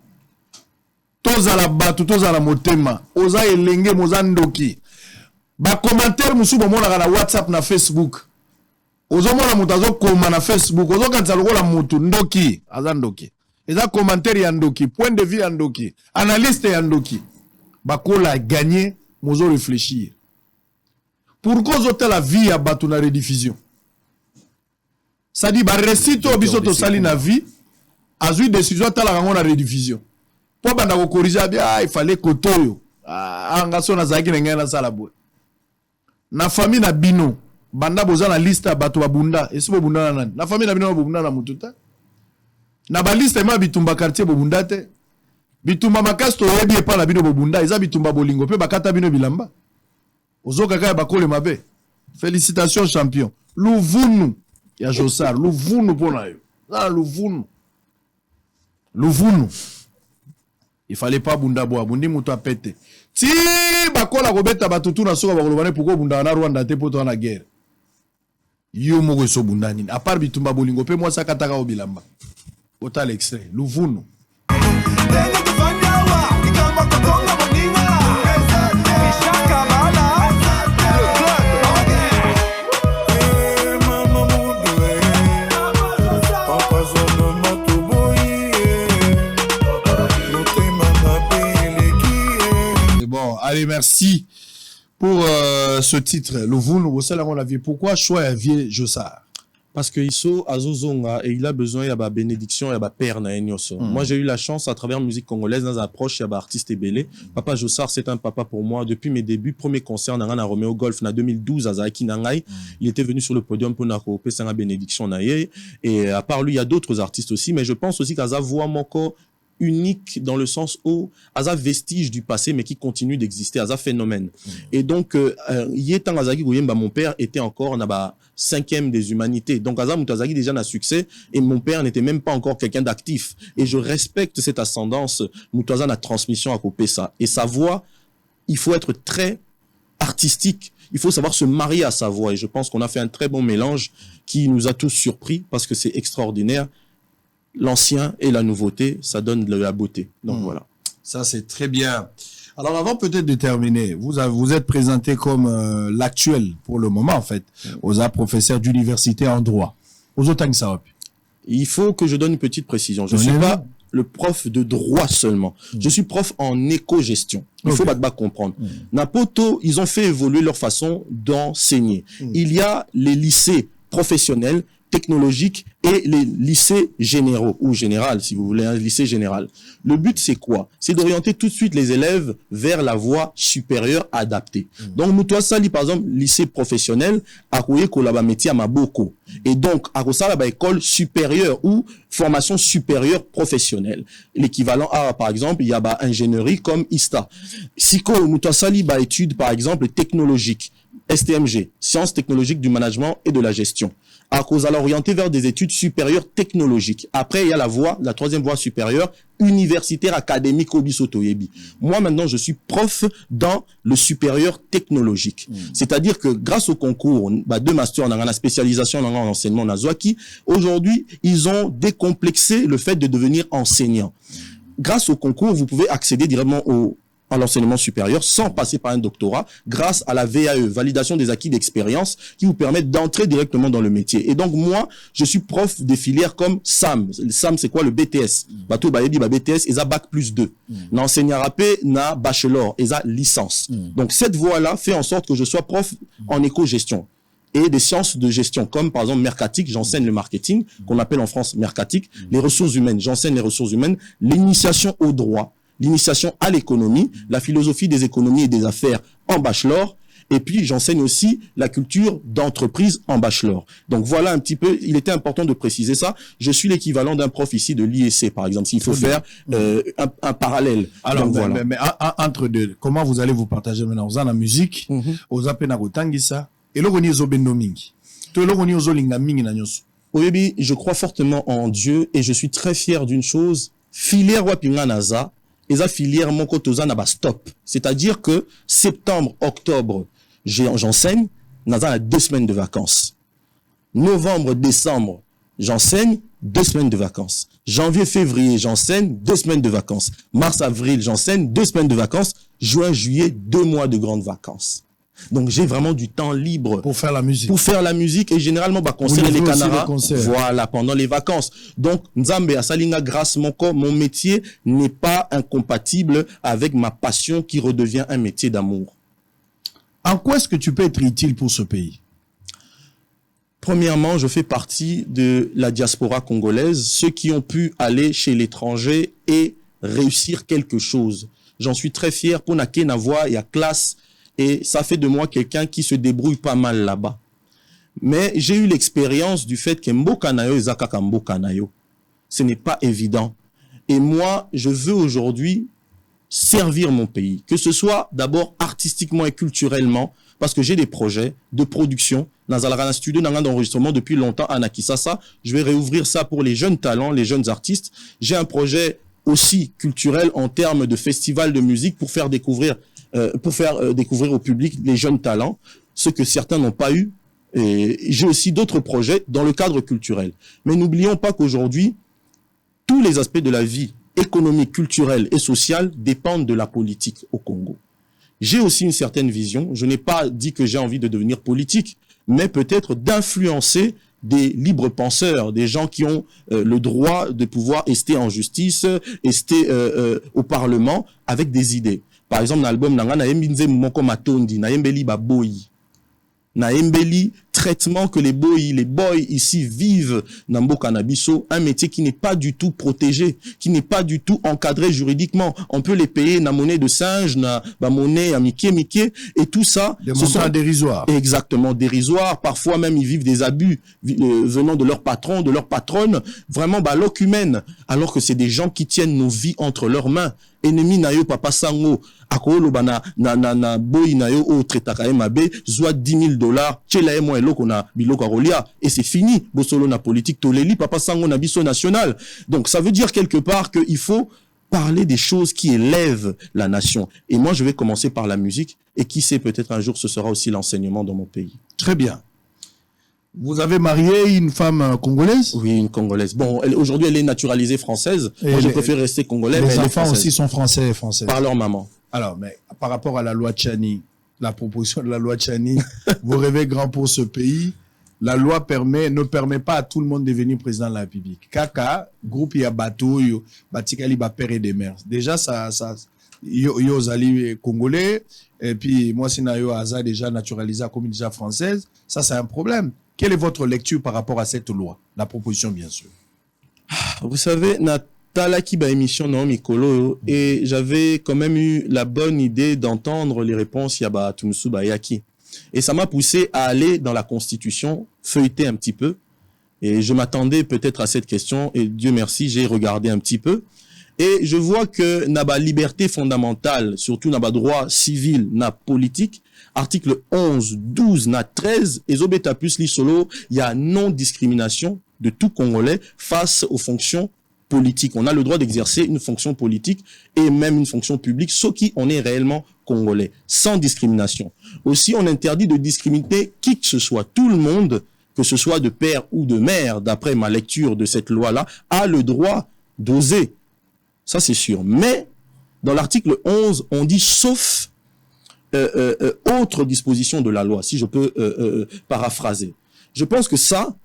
Toza la batu, toza na motema. Oza elenge mozandoki. Ba commentaire musu bomona na WhatsApp na Facebook. Ozo mona mutazo koma na Facebook. Ozo kanza lokola mutu ndoki, azandoki. Eza commentaire ya ndoki, point de vue ya ndoki, analyste ya ndoki. Bakola gagner, mozo réfléchir. Pourquoi ozote la vie ya batu na rediffusion? Ça dit ba récito biso to sali na vie, azui décision tala kango na rediffusion. Po banda ko corriger bien, il fallait kotoyo. Anga so na zaki ngena na sala boy. Na famille na bino banda boza na liste ya bato babunda esi bobunda na nani na famille na bino bobunda na mututa na ba liste ma bitumba quartier bobunda te bitumba makasi to yebi epa na bino bobunda eza bitumba bolingo pe bakata bino bilamba ozoka kaya bakole mabe. Félicitations champion. Louvounou ya Jossar, Louvounou pona yo. Ah Louvounou. Louvounou. Il fallait pas bunda boa, bundi mutu apete. Si bakola kobeta batutu na soka bakolobane pourquoi bunda na Rwanda te poto na guerre. Yo moko so bunda nini. A part bitumba bolingo pe moi sakataka obilamba. Ota l'extrait, Louvounou. Allez, merci pour ce titre. Louvounou, vous savez, on l'a vu. Pourquoi choix vieux Jossar? Parce que Iso Azozonga et il a besoin de bénédiction et de père na enyoso. Moi j'ai eu la chance à travers musique congolaise dans approche il y a artiste belé. Papa Jossar c'est un papa pour moi depuis mes débuts. Premier concert na Romeo Golf na 2012 à Zaki Nangai. Il était venu sur le podium pour nako pesa bénédiction na ye. Et à part lui il y a d'autres artistes aussi, mais je pense aussi qu'Aza voit moko unique dans le sens où Aza vestige du passé mais qui continue d'exister, Aza phénomène. Et donc Yetan Azaki Goyemba, mon père était encore en 5e des humanités. Donc Aza Moutazaki déjà n'a succès et mon père n'était même pas encore quelqu'un d'actif. Et je respecte cette ascendance. Moutaza n'a transmission à couper ça. Et sa voix, il faut être très artistique. Il faut savoir se marier à sa voix. Et je pense qu'on a fait un très bon mélange qui nous a tous surpris parce que c'est extraordinaire. L'ancien et la nouveauté, ça donne de la beauté. Donc voilà. Ça, c'est très bien. Alors avant peut-être de terminer, vous êtes présenté comme l'actuel pour le moment en fait, aux professeur d'université en droit. Aux autres ça. Il faut que je donne une petite précision. Je ne suis pas le prof de droit seulement. Je suis prof en éco-gestion. Il faut comprendre. Napoto, ils ont fait évoluer leur façon d'enseigner. Il y a les lycées professionnels, technologiques et les lycées généraux, ou général, si vous voulez, un lycée général. Le but, c'est quoi? C'est d'orienter tout de suite les élèves vers la voie supérieure adaptée. Donc, nous, sali, par exemple, lycée professionnel, à Kolaba métier à Maboko. Et donc, à Kosala, école supérieure ou formation supérieure professionnelle. L'équivalent A, par exemple, il y a ingénierie comme ISTA. Siko, nous, sali, études, par exemple, technologiques. STMG, sciences technologiques du management et de la gestion. À cause alors orienté vers des études supérieures technologiques. Après, il y a la troisième voie supérieure, universitaire académique au Bisotoyebi. Moi, maintenant, je suis prof dans le supérieur technologique. C'est-à-dire que grâce au concours de master, dans la spécialisation dans l'enseignement Nazwaki, aujourd'hui, ils ont décomplexé le fait de devenir enseignant. Grâce au concours, vous pouvez accéder directement à l'enseignement supérieur sans passer par un doctorat grâce à la VAE, validation des acquis d'expérience, qui vous permet d'entrer directement dans le métier. Et donc, moi, je suis prof des filières comme SAM. SAM, c'est quoi? Le BTS. Bateau, BTS, et ça bac plus 2. N'enseignant rapé, na bachelor, et ça licence. Donc, cette voie-là fait en sorte que je sois prof en éco-gestion et des sciences de gestion, comme par exemple mercatique, j'enseigne le marketing, qu'on appelle en France mercatique, les ressources humaines, j'enseigne les ressources humaines, l'initiation au droit, l'initiation à l'économie, la philosophie des économies et des affaires en bachelor, et puis j'enseigne aussi la culture d'entreprise en bachelor. Donc voilà un petit peu, il était important de préciser ça. Je suis l'équivalent d'un prof ici de l'IEC, par exemple, s'il faut faire un parallèle. Alors, donc, voilà. mais entre deux, comment vous allez vous partager maintenant? Vous avez la musique, vous avez la tangisa, et là, vous avez la bendomingi. Tout là, vous avez la mingi na nyoso. Oui, je crois fortement en Dieu, et je suis très fier d'une chose. Filière wapinga naza, et ça filière mon kotoza na ba stop. C'est-à-dire que septembre, octobre, j'enseigne, naza 2 semaines de vacances. Novembre, décembre, j'enseigne 2 semaines de vacances. Janvier, février, j'enseigne 2 semaines de vacances. Mars, avril, j'enseigne 2 semaines de vacances. Juin, juillet, 2 mois de grandes vacances. Donc j'ai vraiment du temps libre pour faire la musique. Pour faire la musique et généralement concert les Canaras. Voilà, pendant les vacances. Donc Nzambe Asalinga grâce mon métier n'est pas incompatible avec ma passion qui redevient un métier d'amour. En quoi est-ce que tu peux être utile pour ce pays? Premièrement, je fais partie de la diaspora congolaise, ceux qui ont pu aller chez l'étranger et réussir quelque chose. J'en suis très fier pour na voix et à classe. Et ça fait de moi quelqu'un qui se débrouille pas mal là-bas. Mais j'ai eu l'expérience du fait que Mbokanayo et Zakaka Mbokanayo, ce n'est pas évident. Et moi, je veux aujourd'hui servir mon pays, que ce soit d'abord artistiquement et culturellement, parce que j'ai des projets de production dans un studio d'enregistrement depuis longtemps à Nakisasa. Je vais réouvrir ça pour les jeunes talents, les jeunes artistes. J'ai un projet aussi culturel en termes de festival de musique pour faire découvrir au public les jeunes talents, ce que certains n'ont pas eu. Et j'ai aussi d'autres projets dans le cadre culturel. Mais n'oublions pas qu'aujourd'hui, tous les aspects de la vie économique, culturelle et sociale dépendent de la politique au Congo. J'ai aussi une certaine vision. Je n'ai pas dit que j'ai envie de devenir politique, mais peut-être d'influencer des libres penseurs, des gens qui ont le droit de pouvoir ester en justice, ester au Parlement avec des idées. Par exemple, dans l'album Nanga Naembinze Moko Matondi, Naembeli Baboyi. Naembeli, traitement que les boys ici vivent dans Mboka Nabiso, un métier qui n'est pas du tout protégé, qui n'est pas du tout encadré juridiquement. On peut les payer na monnaie de singe, na monnaie à Mickey, et tout ça. Des montants dérisoires. Exactement, dérisoires. Parfois même, ils vivent des abus venant de leur patron, de leur patronne. Vraiment, l'oc humaine. Alors que c'est des gens qui tiennent nos vies entre leurs mains. Ennemi na yo papa sango akolo bana na boy na yo o tretaka mabe zwa $10,000 chela e mo eloko na biloko rolia et c'est fini bosolo na politique toleli papa sango na biso national. Donc ça veut dire quelque part que il faut parler des choses qui élèvent la nation. Et moi je vais commencer par la musique et qui sait, peut-être un jour ce sera aussi l'enseignement dans mon pays. Très bien. Vous avez marié une femme congolaise? Oui, une congolaise. Bon, aujourd'hui, elle est naturalisée française. Moi, je préfère rester congolais. Les enfants aussi sont français. Par leur maman. Alors, mais par rapport à la loi Tchani, la proposition de la loi Tchani, vous rêvez grand pour ce pays. La loi ne permet pas à tout le monde de devenir président de la République. Kaka, groupe Yabato, Batikali Père et des mères. Déjà, yo zali congolais, et puis moi, si nayo aza déjà naturalisé comme déjà française, ça c'est un problème. Quelle est votre lecture par rapport à cette loi? La proposition, bien sûr. Vous savez, Natalaki ba émission non Mikolo, et j'avais quand même eu la bonne idée d'entendre les réponses Yaba Tumsu Bayaki. Et ça m'a poussé à aller dans la Constitution, feuilleter un petit peu. Et je m'attendais peut-être à cette question, et Dieu merci, j'ai regardé un petit peu. Et je vois que naba liberté fondamentale, surtout naba droit civil, na politique, article 11, 12, na 13, et zobeta plus li solo, il y a non-discrimination de tout Congolais face aux fonctions politiques. On a le droit d'exercer une fonction politique et même une fonction publique, ce qui on est réellement Congolais, sans discrimination. Aussi, on interdit de discriminer qui que ce soit. Tout le monde, que ce soit de père ou de mère, d'après ma lecture de cette loi-là, a le droit d'oser. Ça, c'est sûr. Mais, dans l'article 11, on dit sauf autre disposition de la loi, si je peux paraphraser. Je pense que ça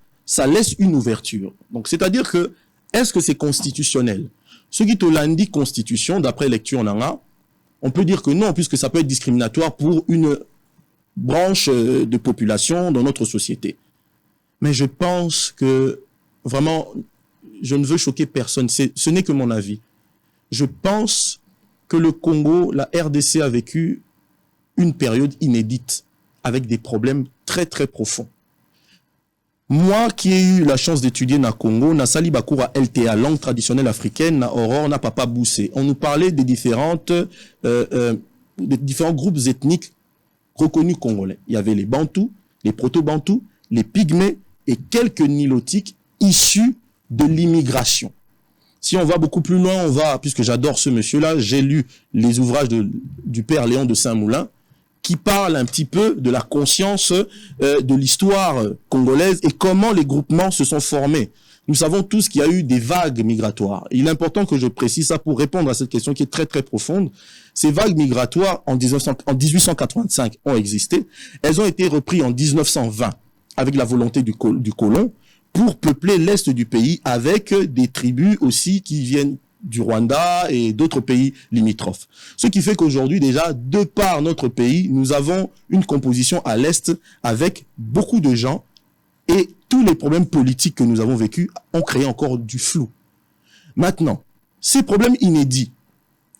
laisse une ouverture. Donc, c'est-à-dire que, est-ce que c'est constitutionnel? Ce qui te l'indique constitution, d'après lecture nanga, on peut dire que non, puisque ça peut être discriminatoire pour une branche de population dans notre société. Mais je pense que, vraiment, je ne veux choquer personne, ce n'est que mon avis. Je pense que le Congo, la RDC a vécu une période inédite, avec des problèmes très très profonds. Moi qui ai eu la chance d'étudier na Congo, na sali bakura LTA, langue traditionnelle africaine, na Aurore, na Papa Boussé. On nous parlait des différents groupes ethniques reconnus congolais. Il y avait les Bantous, les Proto-Bantous, les Pygmées et quelques Nilotiques issus de l'immigration. Si on va beaucoup plus loin, puisque j'adore ce monsieur-là, j'ai lu les ouvrages du père Léon de Saint-Moulin, qui parle un petit peu de la conscience de l'histoire congolaise et comment les groupements se sont formés. Nous savons tous qu'il y a eu des vagues migratoires. Il est important que je précise ça pour répondre à cette question qui est très très profonde. Ces vagues migratoires en 1885 ont existé. Elles ont été reprises en 1920 avec la volonté du colon pour peupler l'est du pays avec des tribus aussi qui viennent du Rwanda et d'autres pays limitrophes. Ce qui fait qu'aujourd'hui, déjà, de par notre pays, nous avons une composition à l'Est avec beaucoup de gens et tous les problèmes politiques que nous avons vécus ont créé encore du flou. Maintenant, ces problèmes inédits,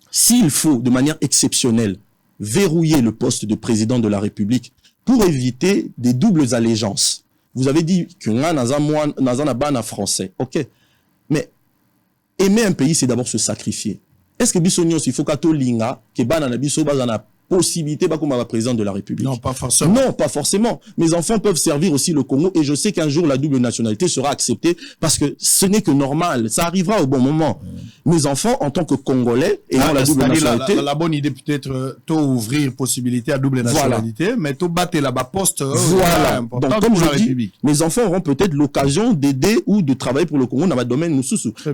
s'il faut, de manière exceptionnelle, verrouiller le poste de président de la République pour éviter des doubles allégeances. Vous avez dit que Nazana français. OK. Mais aimer un pays, c'est d'abord se sacrifier. Est-ce que Bissonios, il faut qu'ato linga, que banana biso bazana possibilité comme président de la République? Non, pas forcément. Non, pas forcément. Mes enfants peuvent servir aussi le Congo et je sais qu'un jour la double nationalité sera acceptée parce que ce n'est que normal. Ça arrivera au bon moment. Mes enfants, en tant que Congolais, ayant la double nationalité. La bonne idée peut-être, ouvrir possibilité à double nationalité, voilà. Mais battre là-bas poste. Voilà. Donc, comme je dis, mes enfants auront peut-être l'occasion d'aider ou de travailler pour le Congo dans le domaine nous.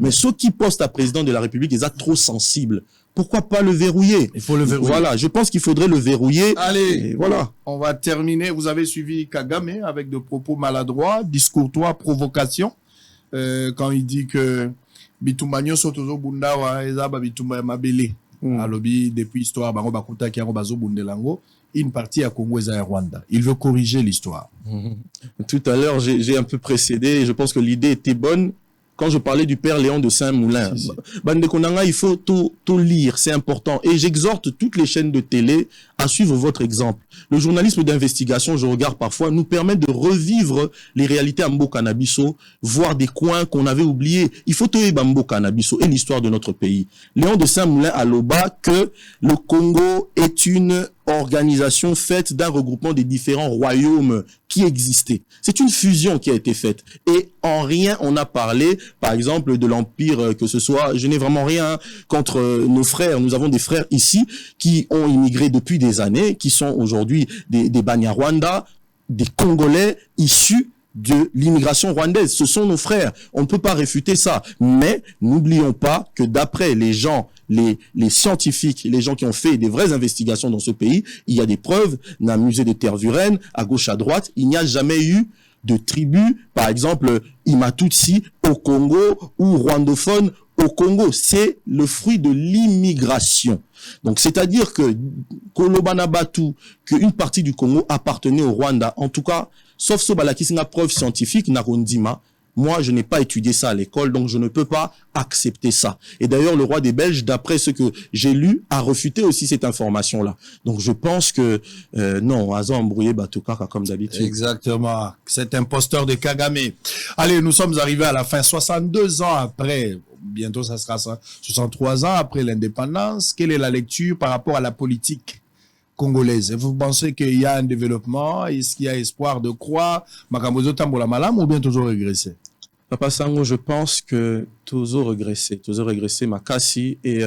Mais ceux qui postent à président de la République, ils sont trop sensibles. Pourquoi pas le verrouiller? Il faut le verrouiller. Voilà, je pense qu'il faudrait le verrouiller. Allez, voilà. On va terminer. Vous avez suivi Kagame avec de propos maladroits, discourtois, provocation. Quand il dit que Bitumbanyo sotozo bundawa ezaba bitumba mabele. Alobi depuis histoire bango bakuta ki bazo bundelango. Une partie à Congo et à Rwanda. Il veut corriger l'histoire. Tout à l'heure, j'ai un peu précédé et je pense que l'idée était bonne. Quand je parlais du père Léon de Saint-Moulin, Bande Konanga, il faut tout lire, c'est important. Et j'exhorte toutes les chaînes de télé à suivre votre exemple. Le journalisme d'investigation, je regarde parfois, nous permet de revivre les réalités à Mboka-Nabiso, voir des coins qu'on avait oubliés. Il faut tout Mboka-Nabiso et l'histoire de notre pays. Léon de Saint-Moulin à Loba que le Congo est une organisation faite d'un regroupement des différents royaumes qui existaient. C'est une fusion qui a été faite. Et en rien, on a parlé, par exemple, de l'Empire, que ce soit, je n'ai vraiment rien contre nos frères. Nous avons des frères ici qui ont immigré depuis des années, qui sont aujourd'hui des Banyarwanda, des Congolais issus de l'immigration rwandaise. Ce sont nos frères. On ne peut pas réfuter ça. Mais n'oublions pas que d'après les gens, les scientifiques, les gens qui ont fait des vraies investigations dans ce pays, il y a des preuves d'un musée de Tervuren, à gauche, à droite. Il n'y a jamais eu de tribus, par exemple, Imatutsi au Congo ou rwandophone au Congo. C'est le fruit de l'immigration. Donc, c'est-à-dire que Kolobana Batu, qu'une partie du Congo appartenait au Rwanda, en tout cas, sauf ce balaki, c'est une preuve scientifique, Narondima. Moi, je n'ai pas étudié ça à l'école, donc je ne peux pas accepter ça. Et d'ailleurs, le roi des Belges, d'après ce que j'ai lu, a refuté aussi cette information-là. Donc, je pense que, non, Azo embrouillé Batoukaka comme d'habitude. Exactement. Cet imposteur de Kagame. Allez, nous sommes arrivés à la fin. 62 ans après, bientôt ça sera ça, 63 ans après l'indépendance. Quelle est la lecture par rapport à la politique congolaise? Vous pensez qu'il y a un développement? Est-ce qu'il y a espoir de croire? Makamozo Tambola Malam ou bien toujours régresser? Papa Sango, je pense que toujours régressé, Makassi, et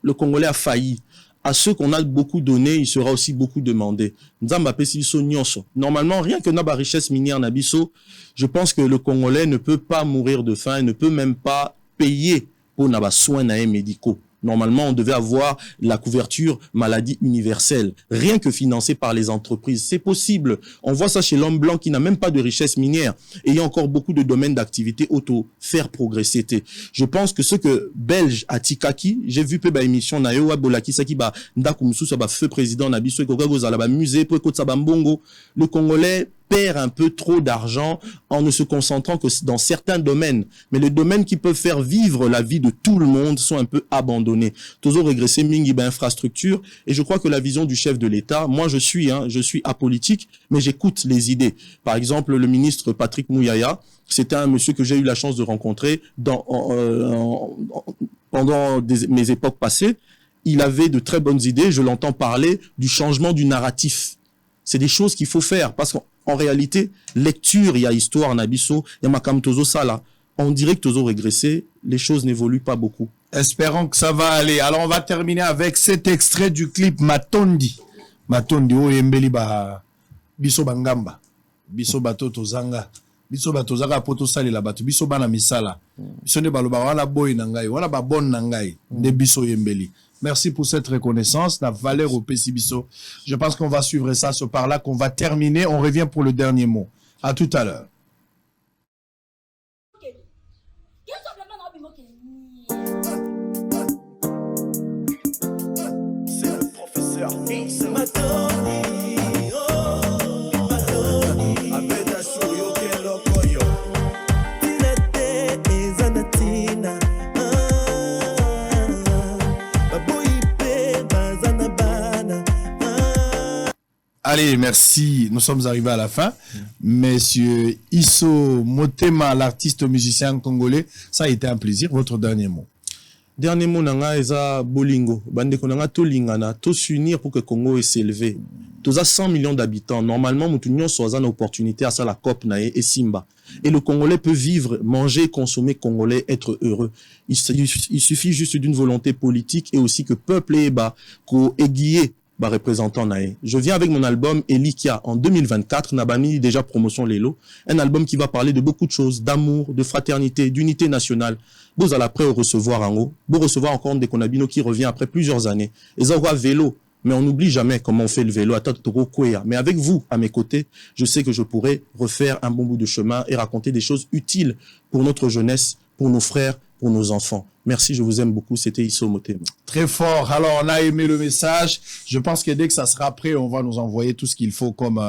le Congolais a failli. À ceux qu'on a beaucoup donné, il sera aussi beaucoup demandé. Normalement, rien que n'a pas richesse minière Nabiso, je pense que le Congolais ne peut pas mourir de faim, ne peut même pas payer pour n'avoir soins médicaux. Normalement, on devait avoir la couverture maladie universelle, rien que financée par les entreprises. C'est possible. On voit ça chez l'homme blanc qui n'a même pas de richesse minière. Et il y a encore beaucoup de domaines d'activité auto-faire progresser. Je pense que ce que Belge à Tikaki, j'ai vu peu émission na yo Bolaki Saki ba ndakumsu sa ba feu président na biso ko goza la ba musée pour écouter sa bambongo. Le Congolais perd un peu trop d'argent en ne se concentrant que dans certains domaines. Mais les domaines qui peuvent faire vivre la vie de tout le monde sont un peu abandonnés. Toujours régresser mingi infrastructure. Et je crois que la vision du chef de l'État, moi je suis apolitique, mais j'écoute les idées. Par exemple, le ministre Patrick Mouyaya, c'était un monsieur que j'ai eu la chance de rencontrer pendant mes époques passées. Il avait de très bonnes idées. Je l'entends parler du changement du narratif. C'est des choses qu'il faut faire parce qu'en réalité, lecture, il y a histoire, Nabiso, il y a Makam Tozo Sala. On dirait que Tozo régressé, les choses n'évoluent pas beaucoup. Espérons que ça va aller. Alors, on va terminer avec cet extrait du clip Matondi. Matondi, oh, yembeli ba, biso bangamba, biso bato tozanga, biso bato zanga poto sali la bato, biso bana misala, biso ne baloba wana boy nangai, wana ba bon nangai, de biso yembeli. Merci pour cette reconnaissance, la valeur au Pessibiso. Je pense qu'on va suivre ça, ce par-là, qu'on va terminer. On revient pour le dernier mot. À tout à l'heure. C'est le professeur Nix. Allez, merci. Nous sommes arrivés à la fin. Monsieur Isso Motema, l'artiste musicien congolais, ça a été un plaisir. Votre dernier mot. Dernier mot, nanga eza bolingo. Bande konanga to lingana, to s'unir pour que Congo s'élève. Tous à 100 millions d'habitants. Normalement, nous soit une opportunité à ça la COP nae et Simba. Et le Congolais peut vivre, manger, consommer congolais, être heureux. Il suffit juste d'une volonté politique et aussi que peuple et bas, qu'on aiguille représentant nae. Je viens avec mon album Elikia en 2024, Nabami déjà promotion Lelo, un album qui va parler de beaucoup de choses, d'amour, de fraternité, d'unité nationale. Vous allez après recevoir en haut, vous recevoir encore des Konabino qui revient après plusieurs années. Et ça va vélo, mais on n'oublie jamais comment on fait le vélo à Tatoro Kwea. Mais avec vous à mes côtés, je sais que je pourrai refaire un bon bout de chemin et raconter des choses utiles pour notre jeunesse, pour nos frères, pour nos enfants. Merci, je vous aime beaucoup. C'était Isso Motema. Très fort. Alors, on a aimé le message. Je pense que dès que ça sera prêt, on va nous envoyer tout ce qu'il faut comme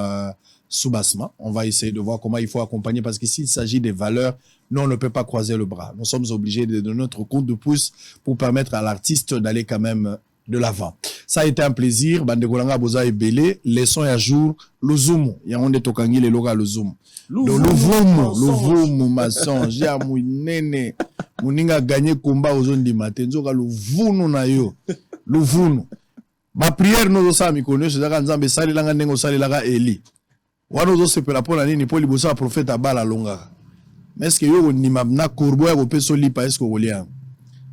soubassement. On va essayer de voir comment il faut accompagner parce que s'il s'agit des valeurs, nous, on ne peut pas croiser le bras. Nous sommes obligés de donner notre compte de pouce pour permettre à l'artiste d'aller quand même de l'avant. Ça a été un plaisir. Bandegolanga Boza et Belé. Leçon à jour. Le zoom. Il y a un de Tokangi, les logas, le zoom. Le vumu, maçon. J'ai un nene. Mouninga gagné combat aux zones du matin. Zoka le vunu na yo. Le vunu. Ma prière nous ça mi connaît. C'est ça nzambe sali langa nengo sali langa Eli. Wano zo sepela pona nini po libosa prophète abala longa. Mais est-ce que yo ni mabna korbo ya ko peso lipa est-ce que olia.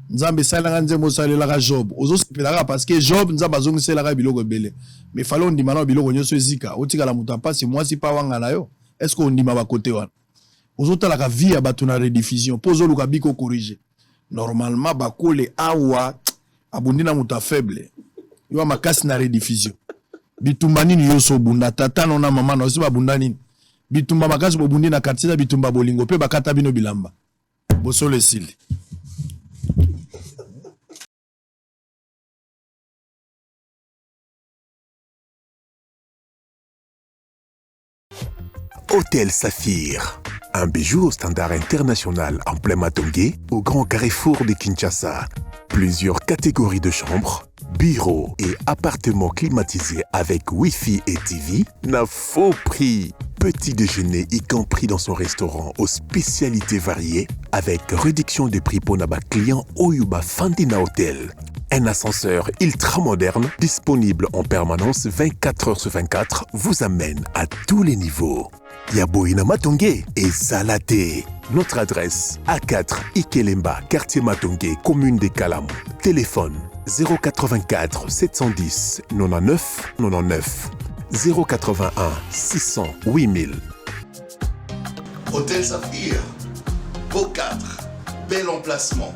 Nzambe sali langa nzembo sali langa Job. Ozo sepela parce que Job nzamba zongi sali langa biloko belé. Mais fallait on dimana biloko nyoso ezika. Otika la mutapa si moi si pa wanga na yo. Est-ce qu'on dit ma côté wana? ozotalaka vie ya bato na rediffusion po ozoluka biko corriger normalement bakole awa abundi na muta faible yo makasi na rediffusion bitumba nini yoso bunda tata na mama na osiba bunda nini bitumba makasi bobundi na quartier na bitumba bolingo pe bakata bino bilamba bosolo esili. Hôtel Saphir, un bijou au standard international en plein Matongé, au grand carrefour de Kinshasa. Plusieurs catégories de chambres, bureaux et appartements climatisés avec Wi-Fi et TV, n'a faux prix. Petit déjeuner y compris dans son restaurant aux spécialités variées, avec réduction des prix pour Naba client Oyuba Fandina Hotel. Un ascenseur ultra moderne, disponible en permanence 24 heures sur 24, vous amène à tous les niveaux. Yaboina Matongé et Zalaté. Notre adresse A4 Ikelemba, quartier Matongé, commune des Kalam. Téléphone 084 710 99 99 081 600 8000. Hôtel Saphir, beau cadre, bel emplacement,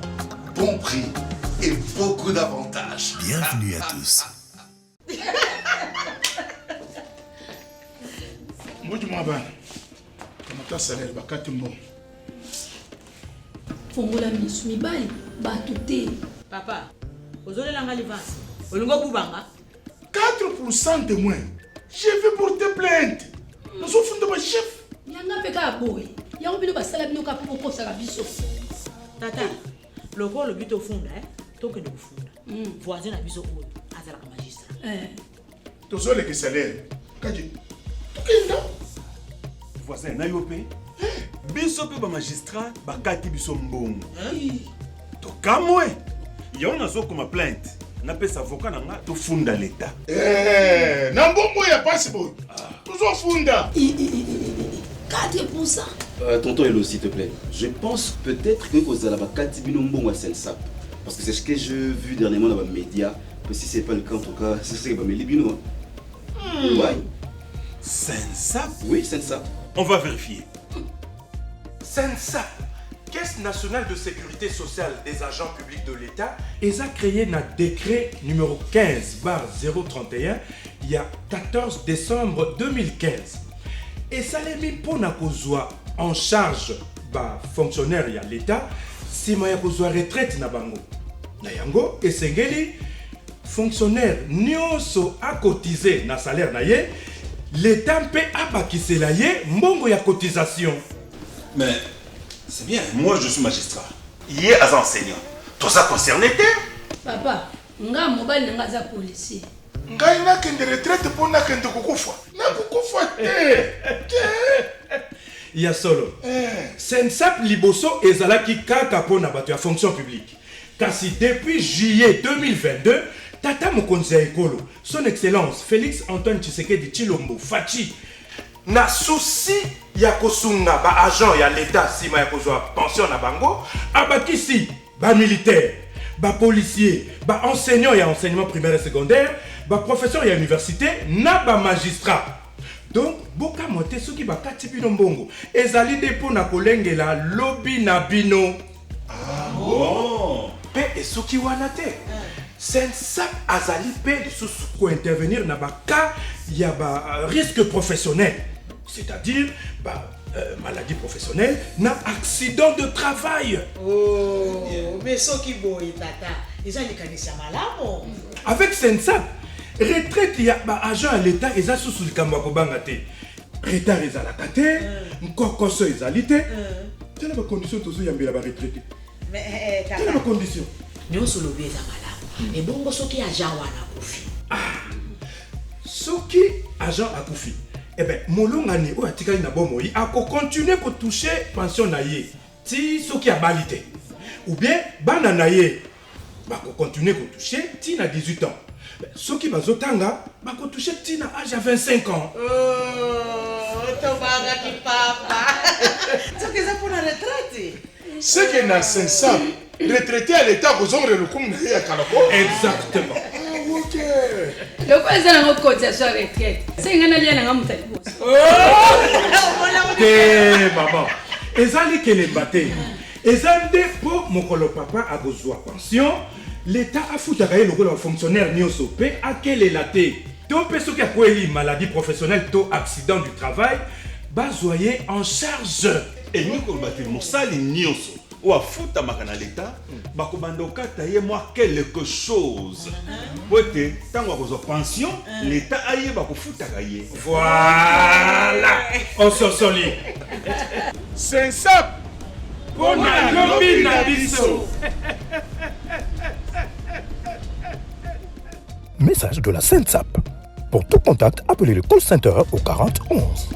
bon prix et beaucoup d'avantages. Bienvenue à tous. Moi, je m'en vais. Comment tu as salaire, bakati mbo. Fongola misu mibali batute. Papa, ozolela nga livance. Olingo kubanga 4% de moins. Je vais porter plainte. Nous sommes de ma chef. Yanga peka boy. Yango bino basala bino ka poko sala biso. Tata, loko lo bito funda toke de funda. Voisin na biso oyo azala ka magistrat. Tozole ke salaire. Kaji. Tukenda. Voisin na yope. Biso pe ba magistrat bakati biso mbongo. To kamwe. Yo nazo comme plainte. Na pesa avocat na nga to funda l'état. Na mbongo ya possible. Toujours funda. 4%. Tonton Elo, s'il te plaît. Je pense peut-être que Kozalaba Katibino Mbongo à Sensap. Parce que c'est ce que j'ai vu dernièrement dans les médias. Que si c'est pas le cas, en tout cas, c'est ce que je Libino. Ouais. Sensap? Oui, Sensap. On va vérifier. Sensap, Caisse nationale de sécurité sociale des agents publics de l'État, a créé un décret numéro 15/031 il y a 14 décembre 2015. Et ça l'a mis pour nakozwa en charge ba fonctionnaire ya l'État si ma yakozwa retraite na bango. Na yango esengeli fonctionnaire nyonso a cotisé na salaire na ye, l'État peut abakisela ye mbongo ya cotisation. Mais c'est bien, moi je suis magistrat. Hier as enseignant. Tout ça concerné Papa, nga mobile nga za policier. Ngai na kende retraite pour na kende kukufa. Na kukufa te. Ya solo. Sensap liboso ezalaki kaka pona bato ya fonction publique. Kasi depuis juillet 2022, Tata Mokonzi ya Ekolo, son excellence Félix Antoine Tshisekedi Tshilombo Fachi, na souci ya kosunga ba agent ya l'État sima ya kozwa pension na bango, abakisi ba militaire, ba policier, ba enseignant ya enseignement primaire et secondaire, ba professeur ya université, na ba magistrat. Donc, boka mote soki ba kati bino mbongo, ezali depo na kolengela lobby na bino. Ah bon? Pe esoki wana te. Sensap azali pe lisusu ko intervenir na ba cas ya ba risque professionnel. C'est-à-dire maladie professionnelle, na accident de travail. Oh, mais ce qui boy tata, ils ont des conditions malades. Avec Sensap, retraite il y a ba agent à l'État ils a sous le kamwa ko bangate. Retard ils a la kate, nkoko so ils a lité. Telle ba condition tozo yambela ba retraité. Mais tata. Telle ba condition. Nous sous le biais malade. Et bon ce qui agent wana kofi. Soki agent a kofi. Eh bien, molongani o atikali na bomoi a ko continuer ko toucher pension na ye. Ti soki a balité. Ou bien bana na ye ba ko continuer ko toucher ti na 18 ans. Soki bazotanga ba ko toucher ti na âge à 25 ans. Oh, tobaga ki papa. Soki ça pour la retraite. Ce qui est dans 500 retraité à l'État vous ont reloukum na ya kalako. Exactement. OK. Le quoi ça na cotisation retraite. C'est ngana lia na ngamta. Eh maman. ezali kelemba te eza nde mpo mokolo papa akozwa pension l'état afutaka ye lokola bafonctionnaire nyonso mpe akelela te to mpe soki akweli maladie professionnelle to accident du travail bazwa ye en charge elingi koloba te mosali nyonso oyo afutamaka na l'état bakobanda okata ye mwa quelque chose po ete ntango akozwa pension l'état ayeba kofutaka ye. Voilà, ososoli Sensap mpona lobi na biso. Message de la SENSAP. Pour tout contact, appelez le call center au 40 11.